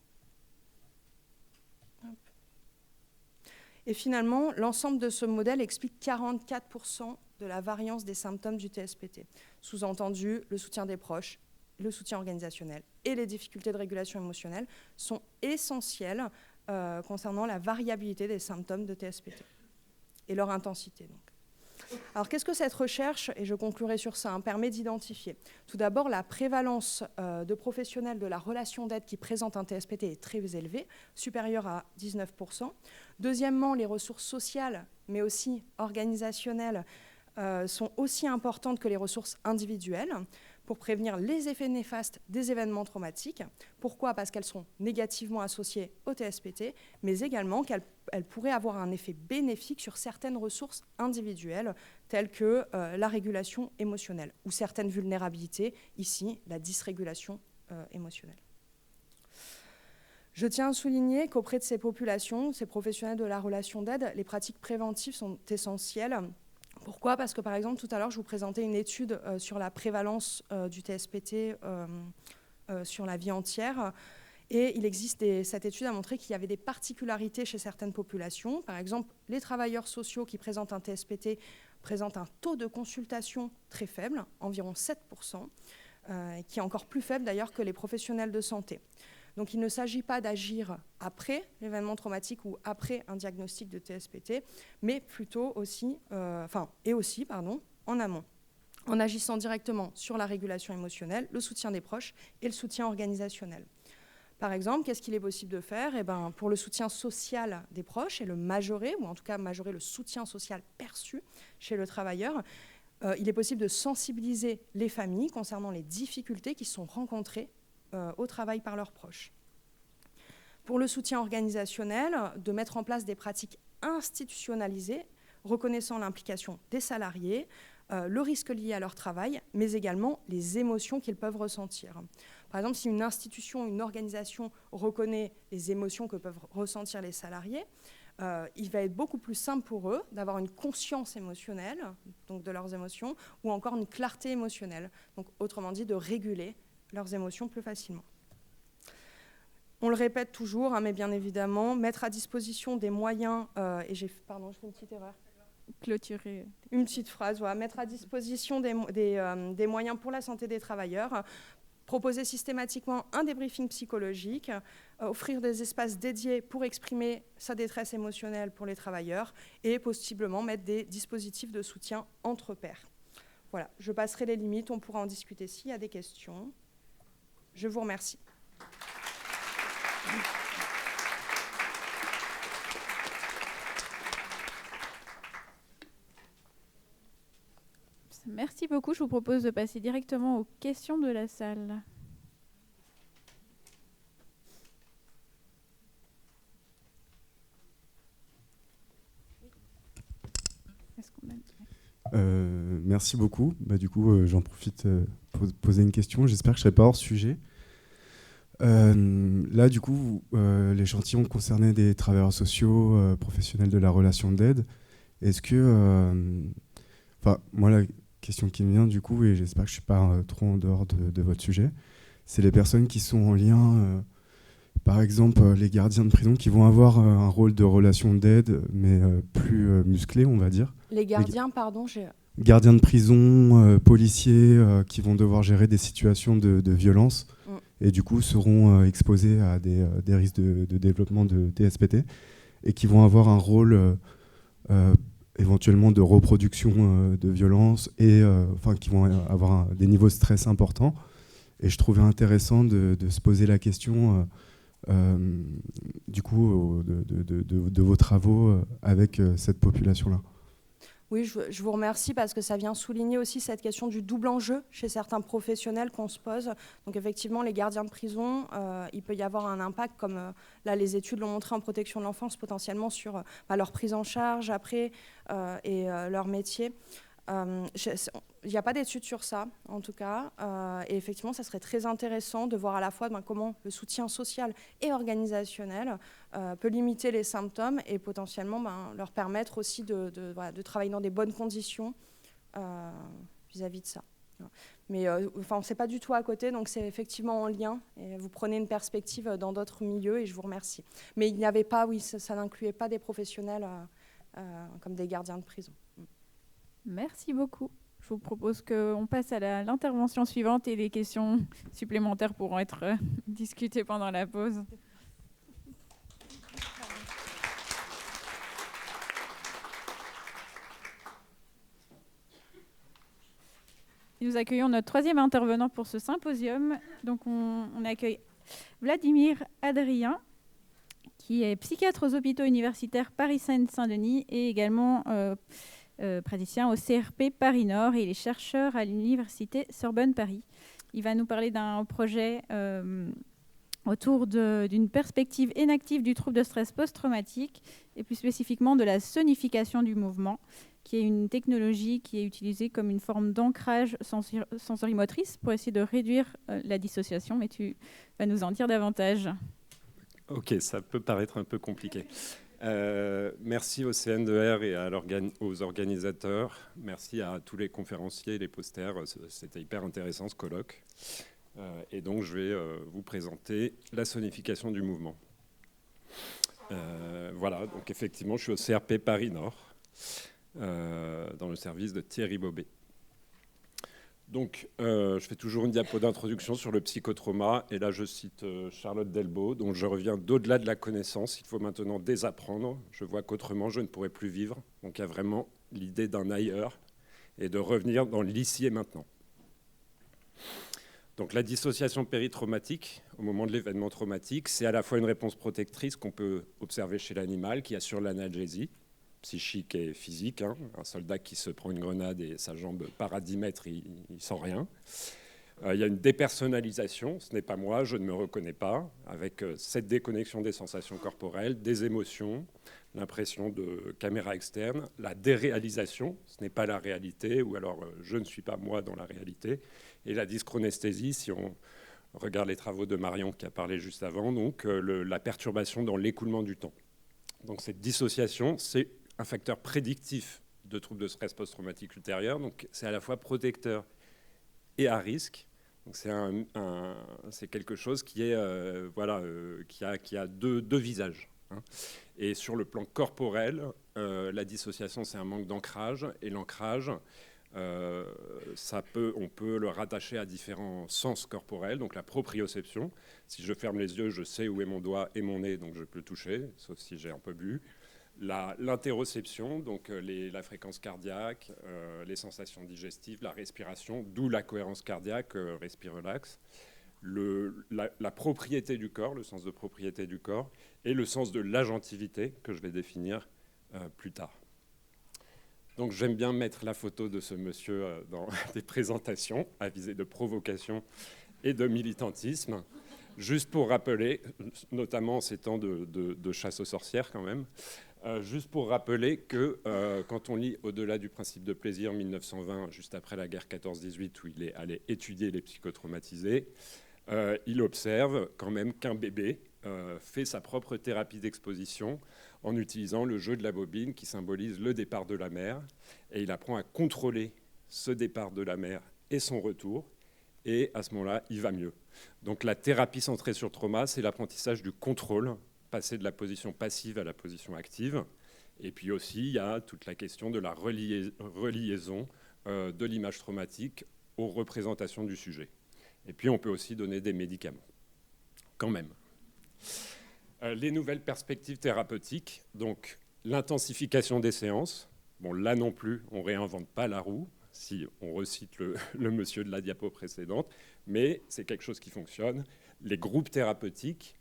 Speaker 7: Et finalement, l'ensemble de ce modèle explique 44% de la variance des symptômes du TSPT. Sous-entendu, le soutien des proches, le soutien organisationnel et les difficultés de régulation émotionnelle sont essentiels concernant la variabilité des symptômes de TSPT et leur intensité. Donc. Alors, qu'est-ce que cette recherche, et je conclurai sur ça, permet d'identifier? Tout d'abord, la prévalence de professionnels de la relation d'aide qui présentent un TSPT est très élevée, supérieure à 19%. Deuxièmement, les ressources sociales, mais aussi organisationnelles, sont aussi importantes que les ressources individuelles pour prévenir les effets néfastes des événements traumatiques. Pourquoi? Parce qu'elles sont négativement associées au TSPT, mais également qu'elles pourraient avoir un effet bénéfique sur certaines ressources individuelles, telles que la régulation émotionnelle, ou certaines vulnérabilités, ici la dysrégulation émotionnelle. Je tiens à souligner qu'auprès de ces populations, ces professionnels de la relation d'aide, les pratiques préventives sont essentielles. Pourquoi? Parce que, par exemple, tout à l'heure, je vous présentais une étude sur la prévalence du TSPT sur la vie entière. Et cette étude a montré qu'il y avait des particularités chez certaines populations. Par exemple, les travailleurs sociaux qui présentent un TSPT présentent un taux de consultation très faible, environ 7%, qui est encore plus faible d'ailleurs que les professionnels de santé. Donc il ne s'agit pas d'agir après l'événement traumatique ou après un diagnostic de TSPT, mais plutôt aussi, en amont, en agissant directement sur la régulation émotionnelle, le soutien des proches et le soutien organisationnel. Par exemple, qu'est-ce qu'il est possible de faire? Pour le soutien social des proches et le majorer, ou en tout cas majorer le soutien social perçu chez le travailleur, il est possible de sensibiliser les familles concernant les difficultés qui sont rencontrées au travail par leurs proches. Pour le soutien organisationnel, de mettre en place des pratiques institutionnalisées, reconnaissant l'implication des salariés, le risque lié à leur travail, mais également les émotions qu'ils peuvent ressentir. Par exemple, si une institution, une organisation reconnaît les émotions que peuvent ressentir les salariés, il va être beaucoup plus simple pour eux d'avoir une conscience émotionnelle, donc de leurs émotions, ou encore une clarté émotionnelle, donc autrement dit de réguler leurs émotions plus facilement. On le répète toujours, hein, mais bien évidemment, mettre à disposition des moyens, et je fais une petite erreur.
Speaker 2: Clôturer.
Speaker 7: Une petite phrase, voilà, mettre à disposition des moyens pour la santé des travailleurs, proposer systématiquement un débriefing psychologique, offrir des espaces dédiés pour exprimer sa détresse émotionnelle pour les travailleurs et possiblement mettre des dispositifs de soutien entre pairs. Voilà, je passerai les limites, on pourra en discuter s'il y a des questions. Je vous remercie.
Speaker 2: Merci beaucoup. Je vous propose de passer directement aux questions de la salle.
Speaker 8: Merci beaucoup. Du coup, j'en profite pour poser une question. J'espère que je ne serai pas hors sujet. Là, du coup, l'échantillon concernait des travailleurs sociaux, professionnels de la relation d'aide. Est-ce que... moi, la question qui me vient, du coup, et j'espère que je ne suis pas trop en dehors de votre sujet, c'est les personnes qui sont en lien, par exemple, les gardiens de prison qui vont avoir un rôle de relation d'aide, mais plus musclé, on va dire.
Speaker 7: Les gardiens, pardon,
Speaker 8: gardiens de prison, policiers qui vont devoir gérer des situations de violence et du coup seront exposés à des risques de développement de TSPT et qui vont avoir un rôle éventuellement de reproduction de violence et qui vont avoir des niveaux de stress importants. Et je trouvais intéressant de se poser la question du coup de vos travaux avec cette population-là.
Speaker 7: Oui, je vous remercie parce que ça vient souligner aussi cette question du double enjeu chez certains professionnels qu'on se pose. Donc effectivement, les gardiens de prison, il peut y avoir un impact, comme là les études l'ont montré en protection de l'enfance, potentiellement sur leur prise en charge après et leur métier. Il n'y a pas d'études sur ça, en tout cas. Et effectivement, ça serait très intéressant de voir à la fois comment le soutien social et organisationnel peut limiter les symptômes et potentiellement leur permettre aussi de travailler dans des bonnes conditions vis-à-vis de ça. Mais on ne sait pas du tout à côté, donc c'est effectivement en lien. Et vous prenez une perspective dans d'autres milieux et je vous remercie. Mais il n'y avait pas, ça n'incluait pas des professionnels comme des gardiens de prison.
Speaker 2: Merci beaucoup. Je vous propose qu'on passe à l'intervention suivante et les questions supplémentaires pourront être discutées pendant la pause. Nous accueillons notre troisième intervenant pour ce symposium. Donc on accueille Vladimir Adrien, qui est psychiatre aux hôpitaux universitaires Paris-Seine-Saint-Denis et également praticien au CRP Paris-Nord et il est chercheur à l'université Sorbonne Paris. Il va nous parler d'un projet autour d'une perspective inactive du trouble de stress post-traumatique et plus spécifiquement de la sonification du mouvement, qui est une technologie qui est utilisée comme une forme d'ancrage sensorimotrice pour essayer de réduire la dissociation. Mais tu vas nous en dire davantage.
Speaker 9: Ok, ça peut paraître un peu compliqué. Merci au CNDR et aux organisateurs. Merci à tous les conférenciers et les posters. C'était hyper intéressant ce colloque. Et donc, je vais vous présenter la sonification du mouvement. Voilà, donc effectivement, je suis au CRP Paris-Nord, dans le service de Thierry Bobet. Donc, je fais toujours une diapo d'introduction sur le psychotrauma. Et là, je cite Charlotte Delbo. Donc, je reviens d'au-delà de la connaissance. Il faut maintenant désapprendre. Je vois qu'autrement, je ne pourrais plus vivre. Donc, il y a vraiment l'idée d'un ailleurs et de revenir dans l'ici et maintenant. Donc, la dissociation péritraumatique, au moment de l'événement traumatique, c'est à la fois une réponse protectrice qu'on peut observer chez l'animal, qui assure l'analgésie psychique et physique. Un soldat qui se prend une grenade et sa jambe part à 10 mètres, il sent rien. Il y a une dépersonnalisation, ce n'est pas moi, je ne me reconnais pas, avec cette déconnexion des sensations corporelles, des émotions, l'impression de caméra externe, la déréalisation, ce n'est pas la réalité, ou alors je ne suis pas moi dans la réalité, et la dyschronesthésie, si on regarde les travaux de Marion qui a parlé juste avant, donc la perturbation dans l'écoulement du temps. Donc cette dissociation, c'est un facteur prédictif de troubles de stress post-traumatique ultérieur, donc c'est à la fois protecteur et à risque. Donc c'est quelque chose qui est qui a deux visages. Hein. Et sur le plan corporel, la dissociation, c'est un manque d'ancrage, et l'ancrage, on peut le rattacher à différents sens corporels, donc la proprioception. Si je ferme les yeux, je sais où est mon doigt et mon nez, donc je peux le toucher, sauf si j'ai un peu bu. L'interoception, donc la fréquence cardiaque, les sensations digestives, la respiration, d'où la cohérence cardiaque, respire-relax. La propriété du corps, le sens de propriété du corps, et le sens de l'agentivité, que je vais définir plus tard. Donc j'aime bien mettre la photo de ce monsieur dans des présentations à visée de provocation et de militantisme, juste pour rappeler, notamment en ces temps de chasse aux sorcières quand même, juste pour rappeler que quand on lit Au-delà du principe de plaisir, 1920, juste après la guerre 14-18, où il est allé étudier les psychotraumatisés, il observe quand même qu'un bébé fait sa propre thérapie d'exposition en utilisant le jeu de la bobine qui symbolise le départ de la mère. Et il apprend à contrôler ce départ de la mère et son retour. Et à ce moment-là, il va mieux. Donc la thérapie centrée sur trauma, c'est l'apprentissage du contrôle, passer de la position passive à la position active. Et puis aussi, il y a toute la question de la reliaison de l'image traumatique aux représentations du sujet. Et puis, on peut aussi donner des médicaments, quand même. Les nouvelles perspectives thérapeutiques, donc l'intensification des séances. Bon, là non plus, on ne réinvente pas la roue, si on recite le monsieur de la diapo précédente, mais c'est quelque chose qui fonctionne. Les groupes thérapeutiques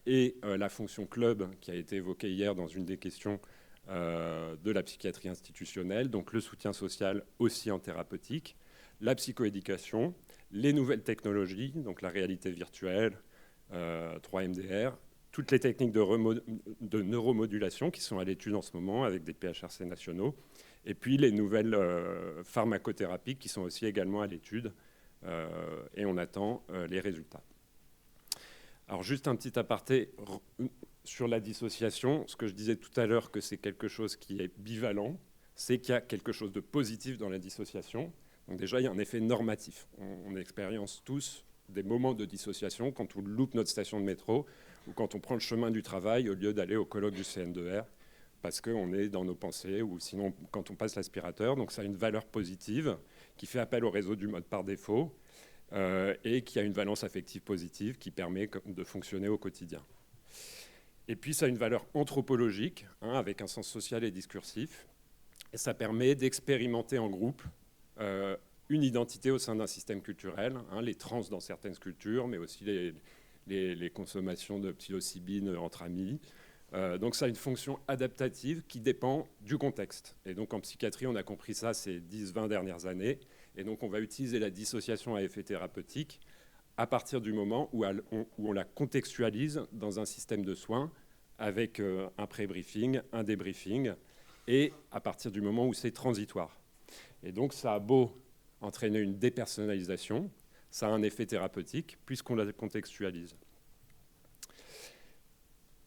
Speaker 9: et la fonction club qui a été évoquée hier dans une des questions de la psychiatrie institutionnelle, donc le soutien social aussi en thérapeutique, la psychoéducation, les nouvelles technologies, donc la réalité virtuelle, 3MDR, toutes les techniques de neuromodulation qui sont à l'étude en ce moment avec des PHRC nationaux, et puis les nouvelles pharmacothérapies qui sont aussi également à l'étude, et on attend les résultats. Alors juste un petit aparté sur la dissociation. Ce que je disais tout à l'heure, que c'est quelque chose qui est bivalent, c'est qu'il y a quelque chose de positif dans la dissociation. Donc déjà, il y a un effet normatif. On expérience tous des moments de dissociation quand on loupe notre station de métro ou quand on prend le chemin du travail au lieu d'aller au colloque du CN2R parce qu'on est dans nos pensées, ou sinon quand on passe l'aspirateur. Donc ça a une valeur positive qui fait appel au réseau du mode par défaut et qui a une valence affective positive qui permet de fonctionner au quotidien. Et puis ça a une valeur anthropologique, avec un sens social et discursif. Et ça permet d'expérimenter en groupe une identité au sein d'un système culturel, les trans dans certaines cultures, mais aussi les consommations de psilocybine entre amis. Donc ça a une fonction adaptative qui dépend du contexte. Et donc en psychiatrie, on a compris ça ces 10-20 dernières années. Et donc on va utiliser la dissociation à effet thérapeutique à partir du moment où on la contextualise dans un système de soins avec un pré-briefing, un débriefing, et à partir du moment où c'est transitoire. Et donc ça a beau entraîner une dépersonnalisation, ça a un effet thérapeutique puisqu'on la contextualise.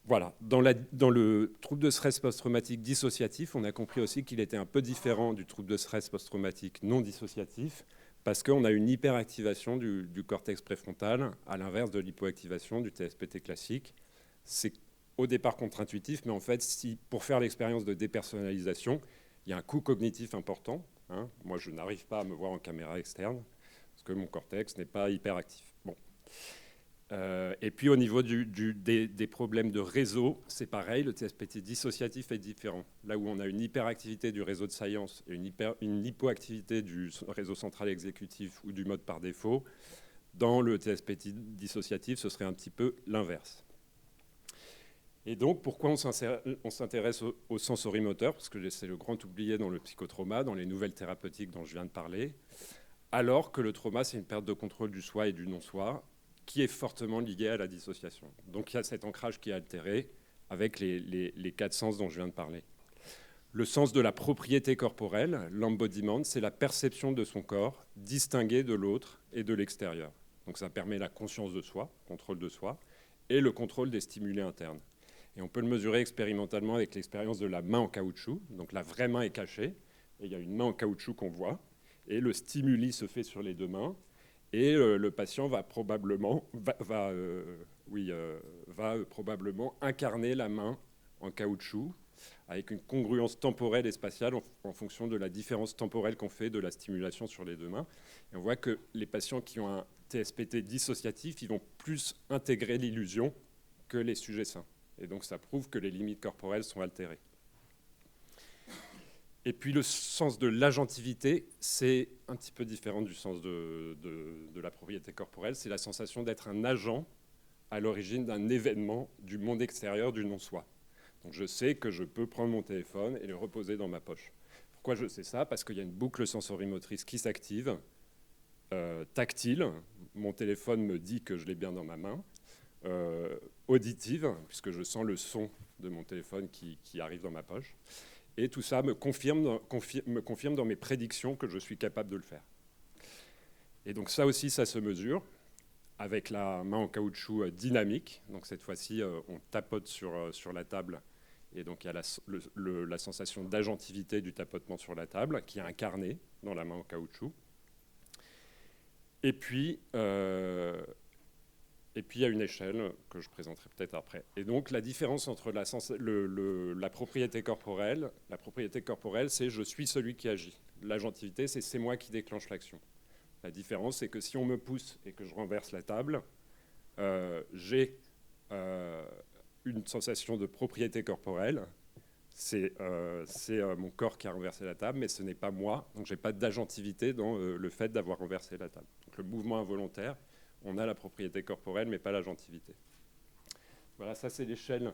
Speaker 9: Voilà, dans le trouble de stress post-traumatique dissociatif, on a compris aussi qu'il était un peu différent du trouble de stress post-traumatique non dissociatif parce qu'on a une hyperactivation du cortex préfrontal à l'inverse de l'hypoactivation du TSPT classique. C'est au départ contre-intuitif, mais en fait, pour faire l'expérience de dépersonnalisation, il y a un coût cognitif important. Moi, je n'arrive pas à me voir en caméra externe parce que mon cortex n'est pas hyperactif. Bon. Et puis au niveau des problèmes de réseau, c'est pareil, le TSPT dissociatif est différent. Là où on a une hyperactivité du réseau de science et une hypoactivité du réseau central exécutif ou du mode par défaut, dans le TSPT dissociatif, ce serait un petit peu l'inverse. Et donc, pourquoi on s'intéresse au sensorimoteur? Parce que c'est le grand oublié dans le psychotrauma, dans les nouvelles thérapeutiques dont je viens de parler, alors que le trauma, c'est une perte de contrôle du soi et du non-soi, qui est fortement lié à la dissociation. Donc il y a cet ancrage qui est altéré avec les 4 sens dont je viens de parler. Le sens de la propriété corporelle, l'embodiment, c'est la perception de son corps distingué de l'autre et de l'extérieur. Donc ça permet la conscience de soi, contrôle de soi, et le contrôle des stimuli internes. Et on peut le mesurer expérimentalement avec l'expérience de la main en caoutchouc. Donc la vraie main est cachée, et il y a une main en caoutchouc qu'on voit, et le stimuli se fait sur les deux mains, et le patient va probablement incarner la main en caoutchouc avec une congruence temporelle et spatiale en fonction de la différence temporelle qu'on fait de la stimulation sur les deux mains. Et on voit que les patients qui ont un TSPT dissociatif, ils vont plus intégrer l'illusion que les sujets sains. Et donc ça prouve que les limites corporelles sont altérées. Et puis le sens de l'agentivité, c'est un petit peu différent du sens de la propriété corporelle. C'est la sensation d'être un agent à l'origine d'un événement du monde extérieur du non-soi. Donc je sais que je peux prendre mon téléphone et le reposer dans ma poche. Pourquoi je sais ça? Parce qu'il y a une boucle sensorimotrice qui s'active, tactile. Mon téléphone me dit que je l'ai bien dans ma main. Auditive, puisque je sens le son de mon téléphone qui arrive dans ma poche. Et tout ça me confirme dans mes prédictions que je suis capable de le faire. Et donc ça aussi, ça se mesure avec la main en caoutchouc dynamique. Donc cette fois-ci, on tapote sur la table. Et donc il y a la sensation d'agentivité du tapotement sur la table qui est incarnée dans la main en caoutchouc. Et puis il y a une échelle que je présenterai peut-être après. Et donc, la différence entre la propriété corporelle, c'est je suis celui qui agit. L'agentivité, c'est moi qui déclenche l'action. La différence, c'est que si on me pousse et que je renverse la table, j'ai une sensation de propriété corporelle. C'est mon corps qui a renversé la table, mais ce n'est pas moi. Donc, je n'ai pas d'agentivité dans le fait d'avoir renversé la table. Donc, le mouvement involontaire, on a la propriété corporelle, mais pas l'agentivité. Voilà, ça c'est l'échelle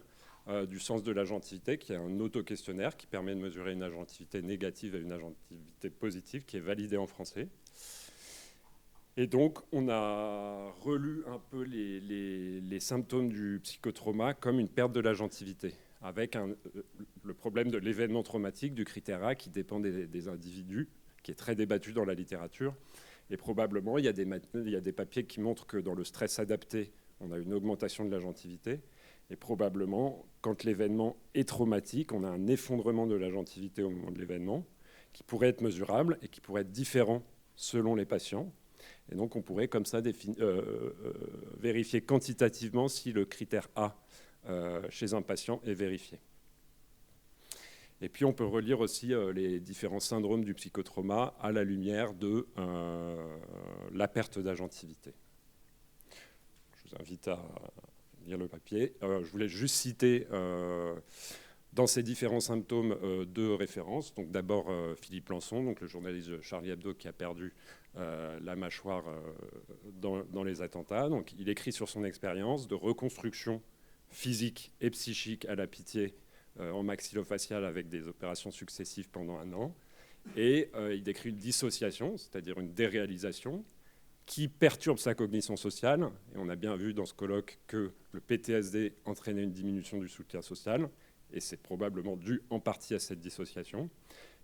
Speaker 9: du sens de l'agentivité, qui est un auto-questionnaire qui permet de mesurer une agentivité négative et une agentivité positive, qui est validée en français. Et donc, on a relu un peu les symptômes du psychotrauma comme une perte de l'agentivité, avec le problème de l'événement traumatique, du critère A, qui dépend des individus, qui est très débattu dans la littérature. Et probablement, il y a des papiers qui montrent que dans le stress adapté, on a une augmentation de l'agentivité. Et probablement, quand l'événement est traumatique, on a un effondrement de l'agentivité au moment de l'événement, qui pourrait être mesurable et qui pourrait être différent selon les patients. Et donc, on pourrait comme ça vérifier quantitativement si le critère A chez un patient est vérifié. Et puis, on peut relire aussi les différents syndromes du psychotrauma à la lumière de la perte d'agentivité. Je vous invite à lire le papier. Je voulais juste citer dans ces différents symptômes deux références. Donc, d'abord, Philippe Lançon, donc le journaliste de Charlie Hebdo qui a perdu la mâchoire dans les attentats. Donc, il écrit sur son expérience de reconstruction physique et psychique à la pitié en maxillofacial avec des opérations successives pendant 1 an. Et il décrit une dissociation, c'est-à-dire une déréalisation, qui perturbe sa cognition sociale. Et on a bien vu dans ce colloque que le PTSD entraînait une diminution du soutien social. Et c'est probablement dû en partie à cette dissociation,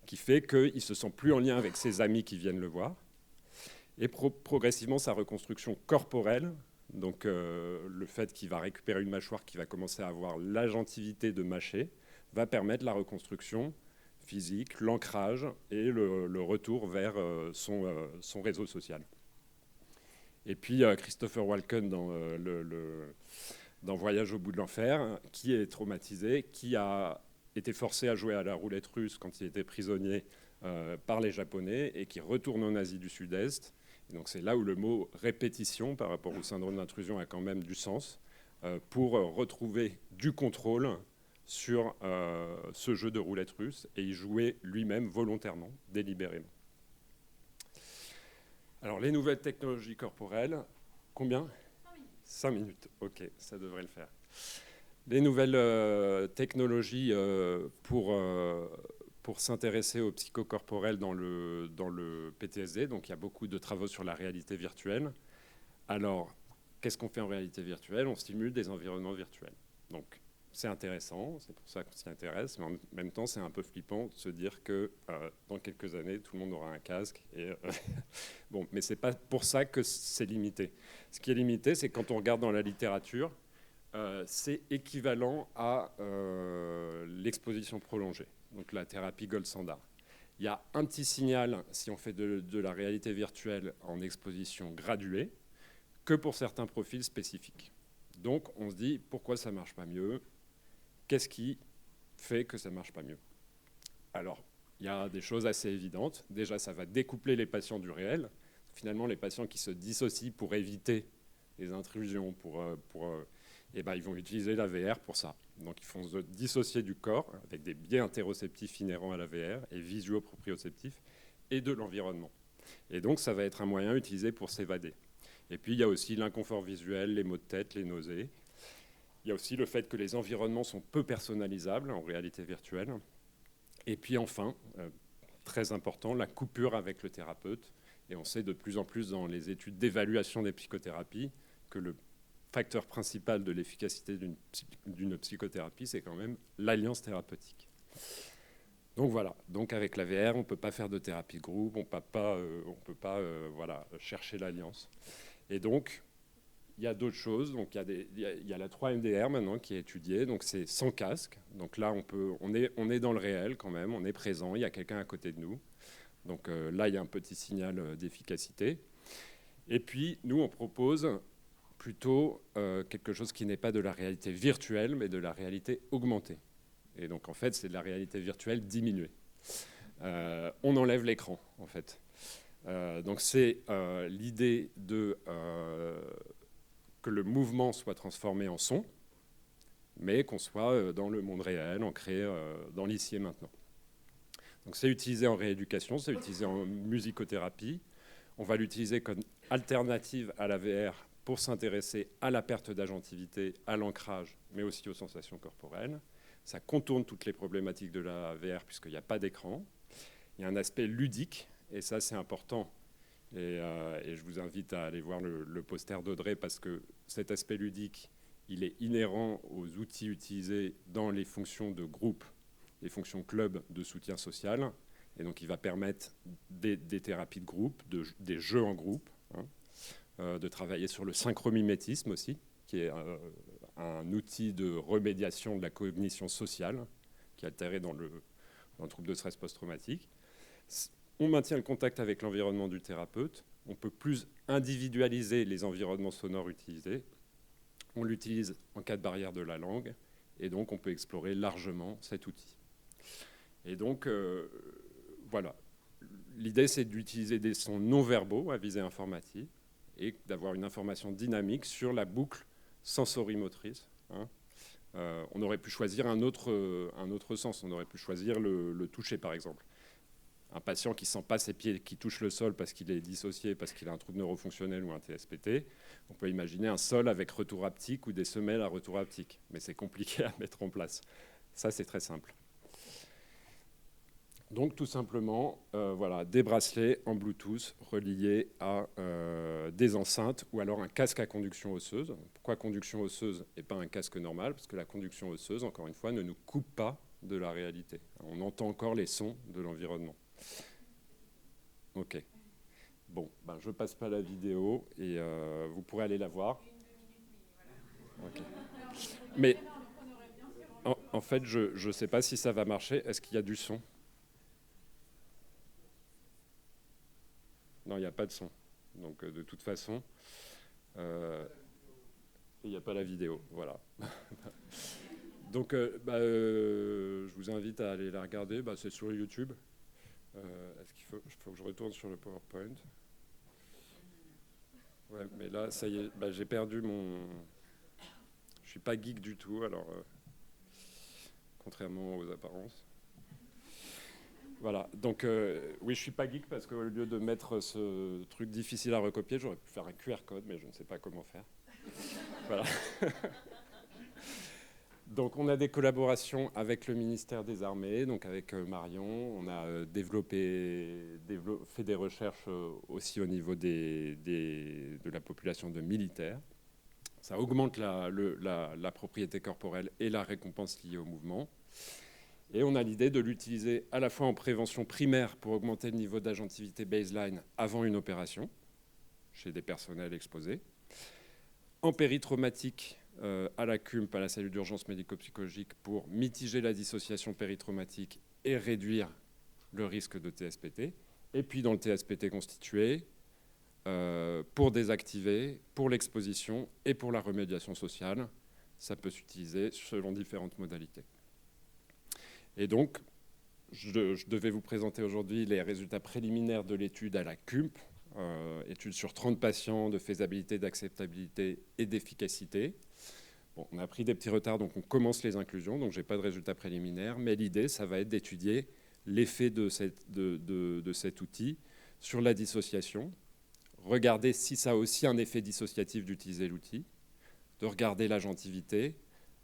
Speaker 9: qui fait qu'il ne se sent plus en lien avec ses amis qui viennent le voir. Et progressivement, sa reconstruction corporelle, donc le fait qu'il va récupérer une mâchoire qui va commencer à avoir l'agentivité de mâcher, va permettre la reconstruction physique, l'ancrage et le retour vers son réseau social. Et puis Christopher Walken dans Voyage au bout de l'enfer, qui est traumatisé, qui a été forcé à jouer à la roulette russe quand il était prisonnier par les Japonais et qui retourne en Asie du Sud-Est. Et donc c'est là où le mot répétition par rapport au syndrome d'intrusion a quand même du sens pour retrouver du contrôle sur ce jeu de roulette russe et y jouer lui-même volontairement, délibérément. Alors les nouvelles technologies corporelles, combien ? 5 minutes, ok, ça devrait le faire. Les nouvelles technologies pour s'intéresser au psychocorporel dans le PTSD. Donc il y a beaucoup de travaux sur la réalité virtuelle. Alors, qu'est-ce qu'on fait en réalité virtuelle ? On stimule des environnements virtuels. Donc c'est intéressant, c'est pour ça qu'on s'y intéresse, mais en même temps, c'est un peu flippant de se dire que dans quelques années, tout le monde aura un casque. Et, bon, mais ce n'est pas pour ça que c'est limité. Ce qui est limité, c'est quand on regarde dans la littérature, c'est équivalent à l'exposition prolongée, donc la thérapie gold standard. Il y a un petit signal si on fait de la réalité virtuelle en exposition graduée que pour certains profils spécifiques. Donc on se dit pourquoi ça ne marche pas mieux ? Qu'est-ce qui fait que ça ne marche pas mieux ? Alors, il y a des choses assez évidentes. Déjà, ça va découpler les patients du réel. Finalement, les patients qui se dissocient pour éviter les intrusions, ils vont utiliser la VR pour ça. Donc, ils font se dissocier du corps avec des biais interoceptifs inhérents à la VR et visuo-proprioceptifs et de l'environnement. Et donc, ça va être un moyen utilisé pour s'évader. Et puis, il y a aussi l'inconfort visuel, les maux de tête, les nausées. Il y a aussi le fait que les environnements sont peu personnalisables en réalité virtuelle. Et puis enfin, très important, la coupure avec le thérapeute. Et on sait de plus en plus dans les études d'évaluation des psychothérapies que le facteur principal de l'efficacité d'une psychothérapie, c'est quand même l'alliance thérapeutique. Donc voilà, donc avec la VR, on ne peut pas faire de thérapie de groupe, on peut pas chercher l'alliance. Et donc, il y a d'autres choses. Donc, il y a la 3-MDR maintenant qui est étudiée. Donc, c'est sans casque. Donc là, on est dans le réel quand même. On est présent. Il y a quelqu'un à côté de nous. Donc là, il y a un petit signal d'efficacité. Et puis, nous, on propose plutôt quelque chose qui n'est pas de la réalité virtuelle, mais de la réalité augmentée. Et donc, en fait, c'est de la réalité virtuelle diminuée. On enlève l'écran, en fait. Donc, c'est l'idée que le mouvement soit transformé en son, mais qu'on soit dans le monde réel, ancré dans l'ici et maintenant. Donc c'est utilisé en rééducation, c'est utilisé en musicothérapie. On va l'utiliser comme alternative à la VR pour s'intéresser à la perte d'agentivité, à l'ancrage, mais aussi aux sensations corporelles. Ça contourne toutes les problématiques de la VR puisqu'il n'y a pas d'écran. Il y a un aspect ludique, et ça c'est important. Et je vous invite à aller voir le poster d'Audrey parce que cet aspect ludique, il est inhérent aux outils utilisés dans les fonctions de groupe, les fonctions club de soutien social. Et donc, il va permettre des thérapies de groupe, des jeux en groupe, de travailler sur le synchromimétisme aussi, qui est un outil de remédiation de la cognition sociale qui est altérée dans le trouble de stress post-traumatique. On maintient le contact avec l'environnement du thérapeute. On peut plus individualiser les environnements sonores utilisés. On l'utilise en cas de barrière de la langue. Et donc, on peut explorer largement cet outil. Et donc, voilà. L'idée, c'est d'utiliser des sons non-verbaux à visée informative et d'avoir une information dynamique sur la boucle sensorimotrice. On aurait pu choisir un autre sens. On aurait pu choisir le toucher, par exemple. Un patient qui ne sent pas ses pieds qui touche le sol parce qu'il est dissocié, parce qu'il a un trouble neurofonctionnel ou un TSPT, on peut imaginer un sol avec retour haptique ou des semelles à retour haptique. Mais c'est compliqué à mettre en place. Ça, c'est très simple. Donc, tout simplement, des bracelets en Bluetooth reliés à des enceintes ou alors un casque à conduction osseuse. Pourquoi conduction osseuse et pas un casque normal ? Parce que la conduction osseuse, encore une fois, ne nous coupe pas de la réalité. On entend encore les sons de l'environnement. Ok. Bon, je passe pas la vidéo et vous pourrez aller la voir. Okay. Mais en fait, je ne sais pas si ça va marcher. Est-ce qu'il y a du son ? Non, il n'y a pas de son. Donc, de toute façon, il n'y a pas la vidéo. Voilà. Donc, je vous invite à aller la regarder. C'est sur YouTube. Est-ce qu'il faut que je retourne sur le PowerPoint ? Ouais, mais là, ça y est, j'ai perdu mon... Je suis pas geek du tout, alors contrairement aux apparences. Voilà, donc oui, je suis pas geek parce qu'au lieu de mettre ce truc difficile à recopier, j'aurais pu faire un QR code, mais je ne sais pas comment faire. Voilà. Donc, on a des collaborations avec le ministère des Armées, donc avec Marion. On a fait des recherches aussi au niveau de la population de militaires. ça augmente la propriété corporelle et la récompense liée au mouvement. Et on a l'idée de l'utiliser à la fois en prévention primaire pour augmenter le niveau d'agentivité baseline avant une opération, chez des personnels exposés, en péritraumatique à la CUMP, à la cellule d'urgence médico-psychologique, pour mitiger la dissociation péritraumatique et réduire le risque de TSPT, et puis dans le TSPT constitué, pour désactiver, pour l'exposition et pour la remédiation sociale. Ça peut s'utiliser selon différentes modalités. Et donc, je devais vous présenter aujourd'hui les résultats préliminaires de l'étude à la CUMP, étude sur 30 patients de faisabilité, d'acceptabilité et d'efficacité. Bon, on a pris des petits retards, donc on commence les inclusions, donc je n'ai pas de résultats préliminaires, mais l'idée, ça va être d'étudier l'effet de cet outil sur la dissociation, regarder si ça a aussi un effet dissociatif d'utiliser l'outil, de regarder l'agentivité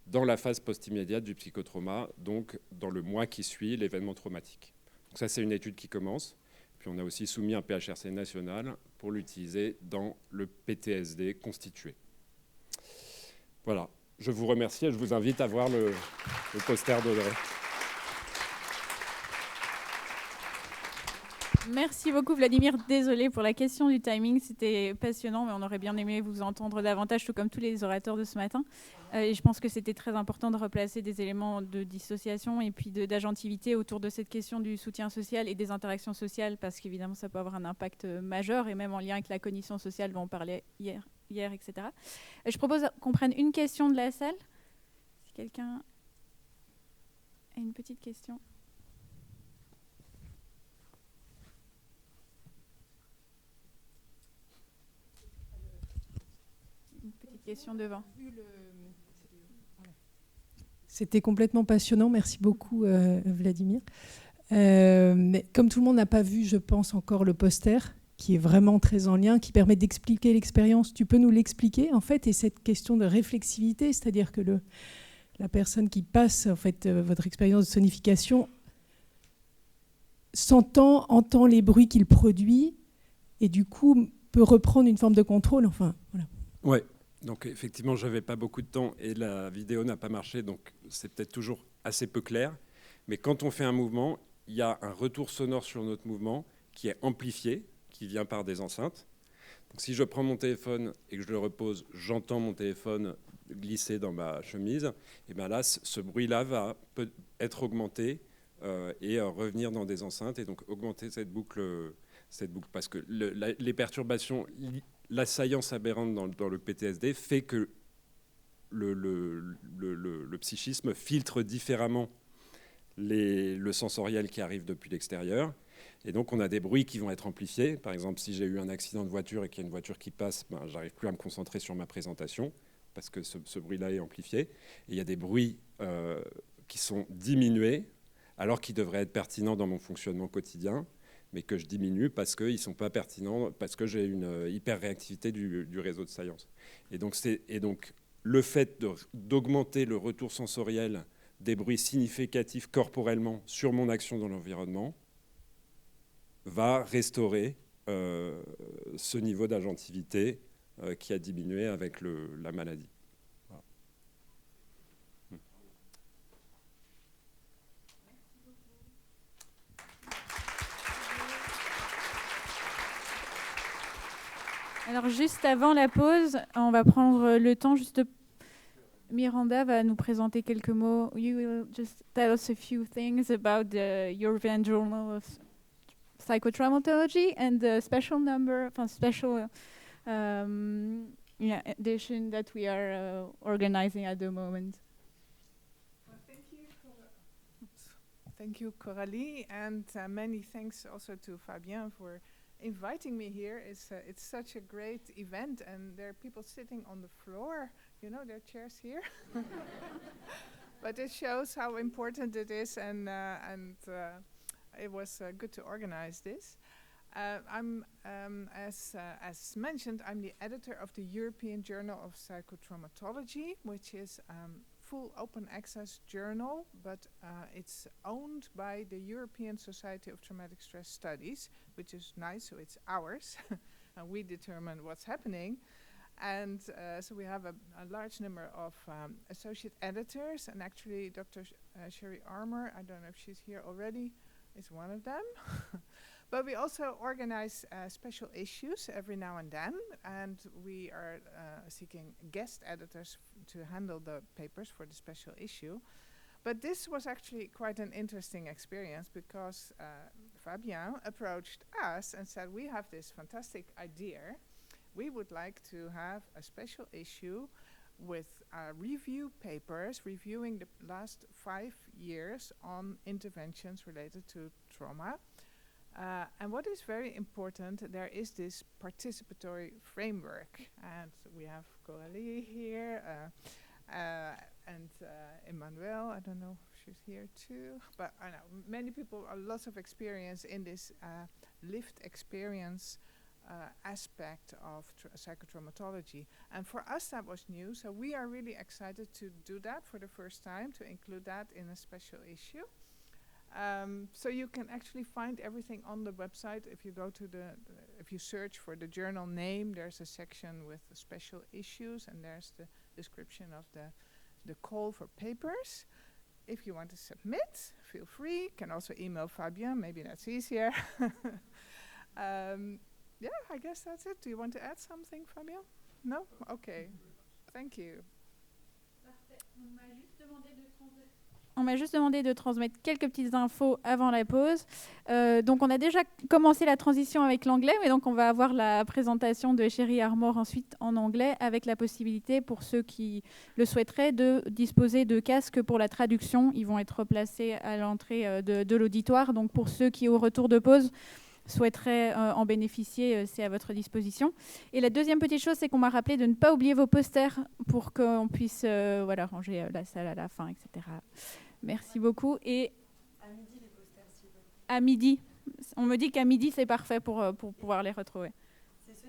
Speaker 9: dans la phase post-immédiate du psychotrauma, donc dans le mois qui suit l'événement traumatique. Donc ça, c'est une étude qui commence. Puis on a aussi soumis un PHRC national pour l'utiliser dans le PTSD constitué. Voilà, je vous remercie et je vous invite à voir le poster d'Audrey.
Speaker 2: Merci beaucoup Vladimir, désolé pour la question du timing, c'était passionnant, mais on aurait bien aimé vous entendre davantage, tout comme tous les orateurs de ce matin. Et je pense que c'était très important de replacer des éléments de dissociation et puis d'agentivité autour de cette question du soutien social et des interactions sociales, parce qu'évidemment ça peut avoir un impact majeur, et même en lien avec la cognition sociale dont on parlait hier, etc. Je propose qu'on prenne une question de la salle. Si quelqu'un a une petite question. Question devant.
Speaker 10: C'était complètement passionnant. Merci beaucoup, Vladimir. Mais comme tout le monde n'a pas vu, je pense, encore le poster, qui est vraiment très en lien, qui permet d'expliquer l'expérience. Tu peux nous l'expliquer, en fait, et cette question de réflexivité, c'est-à-dire que la personne qui passe, en fait, votre expérience de sonification entend les bruits qu'il produit, et du coup peut reprendre une forme de contrôle. Enfin, voilà.
Speaker 9: Ouais. Donc effectivement, je n'avais pas beaucoup de temps et la vidéo n'a pas marché, donc c'est peut-être toujours assez peu clair. Mais quand on fait un mouvement, il y a un retour sonore sur notre mouvement qui est amplifié, qui vient par des enceintes. Donc si je prends mon téléphone et que je le repose, j'entends mon téléphone glisser dans ma chemise. Et bien là, ce bruit-là peut être augmenté et revenir dans des enceintes et donc augmenter cette boucle parce que les perturbations... L'assaillance aberrante dans le PTSD fait que le psychisme filtre différemment le sensoriel qui arrive depuis l'extérieur. Et donc, on a des bruits qui vont être amplifiés. Par exemple, si j'ai eu un accident de voiture et qu'il y a une voiture qui passe, je n'arrive plus à me concentrer sur ma présentation parce que ce bruit-là est amplifié. Et il y a des bruits qui sont diminués alors qu'ils devraient être pertinents dans mon fonctionnement quotidien, mais que je diminue parce qu'ils ne sont pas pertinents, parce que j'ai une hyper-réactivité du réseau de science. Et donc le fait d'augmenter le retour sensoriel des bruits significatifs corporellement sur mon action dans l'environnement va restaurer ce niveau d'agentivité qui a diminué avec la maladie. Voilà.
Speaker 2: Alors juste avant la pause, on va prendre le temps juste de... Miranda va nous présenter quelques mots. You will just tell us a few things about the European Journal of Psychotraumatology and the special edition that we are organizing at the moment.
Speaker 6: Well, thank you, Coralie, and many thanks also to Fabien for inviting me here. It's such a great event, and there are people sitting on the floor. You know, there are chairs here. But it shows how important it is, and it was good to organize this. As mentioned, I'm the editor of the European Journal of Psychotraumatology, which is full open access journal, but it's owned by the European Society of Traumatic Stress Studies, which is nice, so it's ours. And we determine what's happening. And so we have a large number of associate editors, and actually Dr. Sherry Armour, I don't know if she's here already, is one of them. But we also organize special issues every now and then, and we are seeking guest editors to handle the papers for the special issue. But this was actually quite an interesting experience because Fabien approached us and said, we have this fantastic idea. We would like to have a special issue with review papers reviewing the last 5 years on interventions related to trauma. And what is very important, there is this participatory framework. And we have Coralie here, and Emmanuel, I don't know if she's here too. But I know many people, lots of experience in this lived experience aspect of psychotraumatology. And for us that was new, so we are really excited to do that for the first time, to include that in a special issue. So you can actually find everything on the website. If you go to if you search for the journal name, there's a section with the special issues, and there's the description of the call for papers. If you want to submit, feel free. You can also email Fabien, maybe that's easier. Yeah, I guess that's it. Do you want to add something, Fabien? No? Okay. Thank you.
Speaker 2: On m'a juste demandé de transmettre quelques petites infos avant la pause. Donc, on a déjà commencé la transition avec l'anglais, mais donc on va avoir la présentation de Sherry Armour ensuite en anglais, avec la possibilité pour ceux qui le souhaiteraient de disposer de casques pour la traduction. Ils vont être placés à l'entrée de l'auditoire. Donc, pour ceux qui, au retour de pause, souhaiteraient en bénéficier, c'est à votre disposition. Et la deuxième petite chose, c'est qu'on m'a rappelé de ne pas oublier vos posters pour qu'on puisse ranger la salle à la fin, etc. Merci beaucoup. Et à midi, les posters, s'il vous plaît. À midi. On me dit qu'à midi, c'est parfait pour pouvoir les retrouver. C'est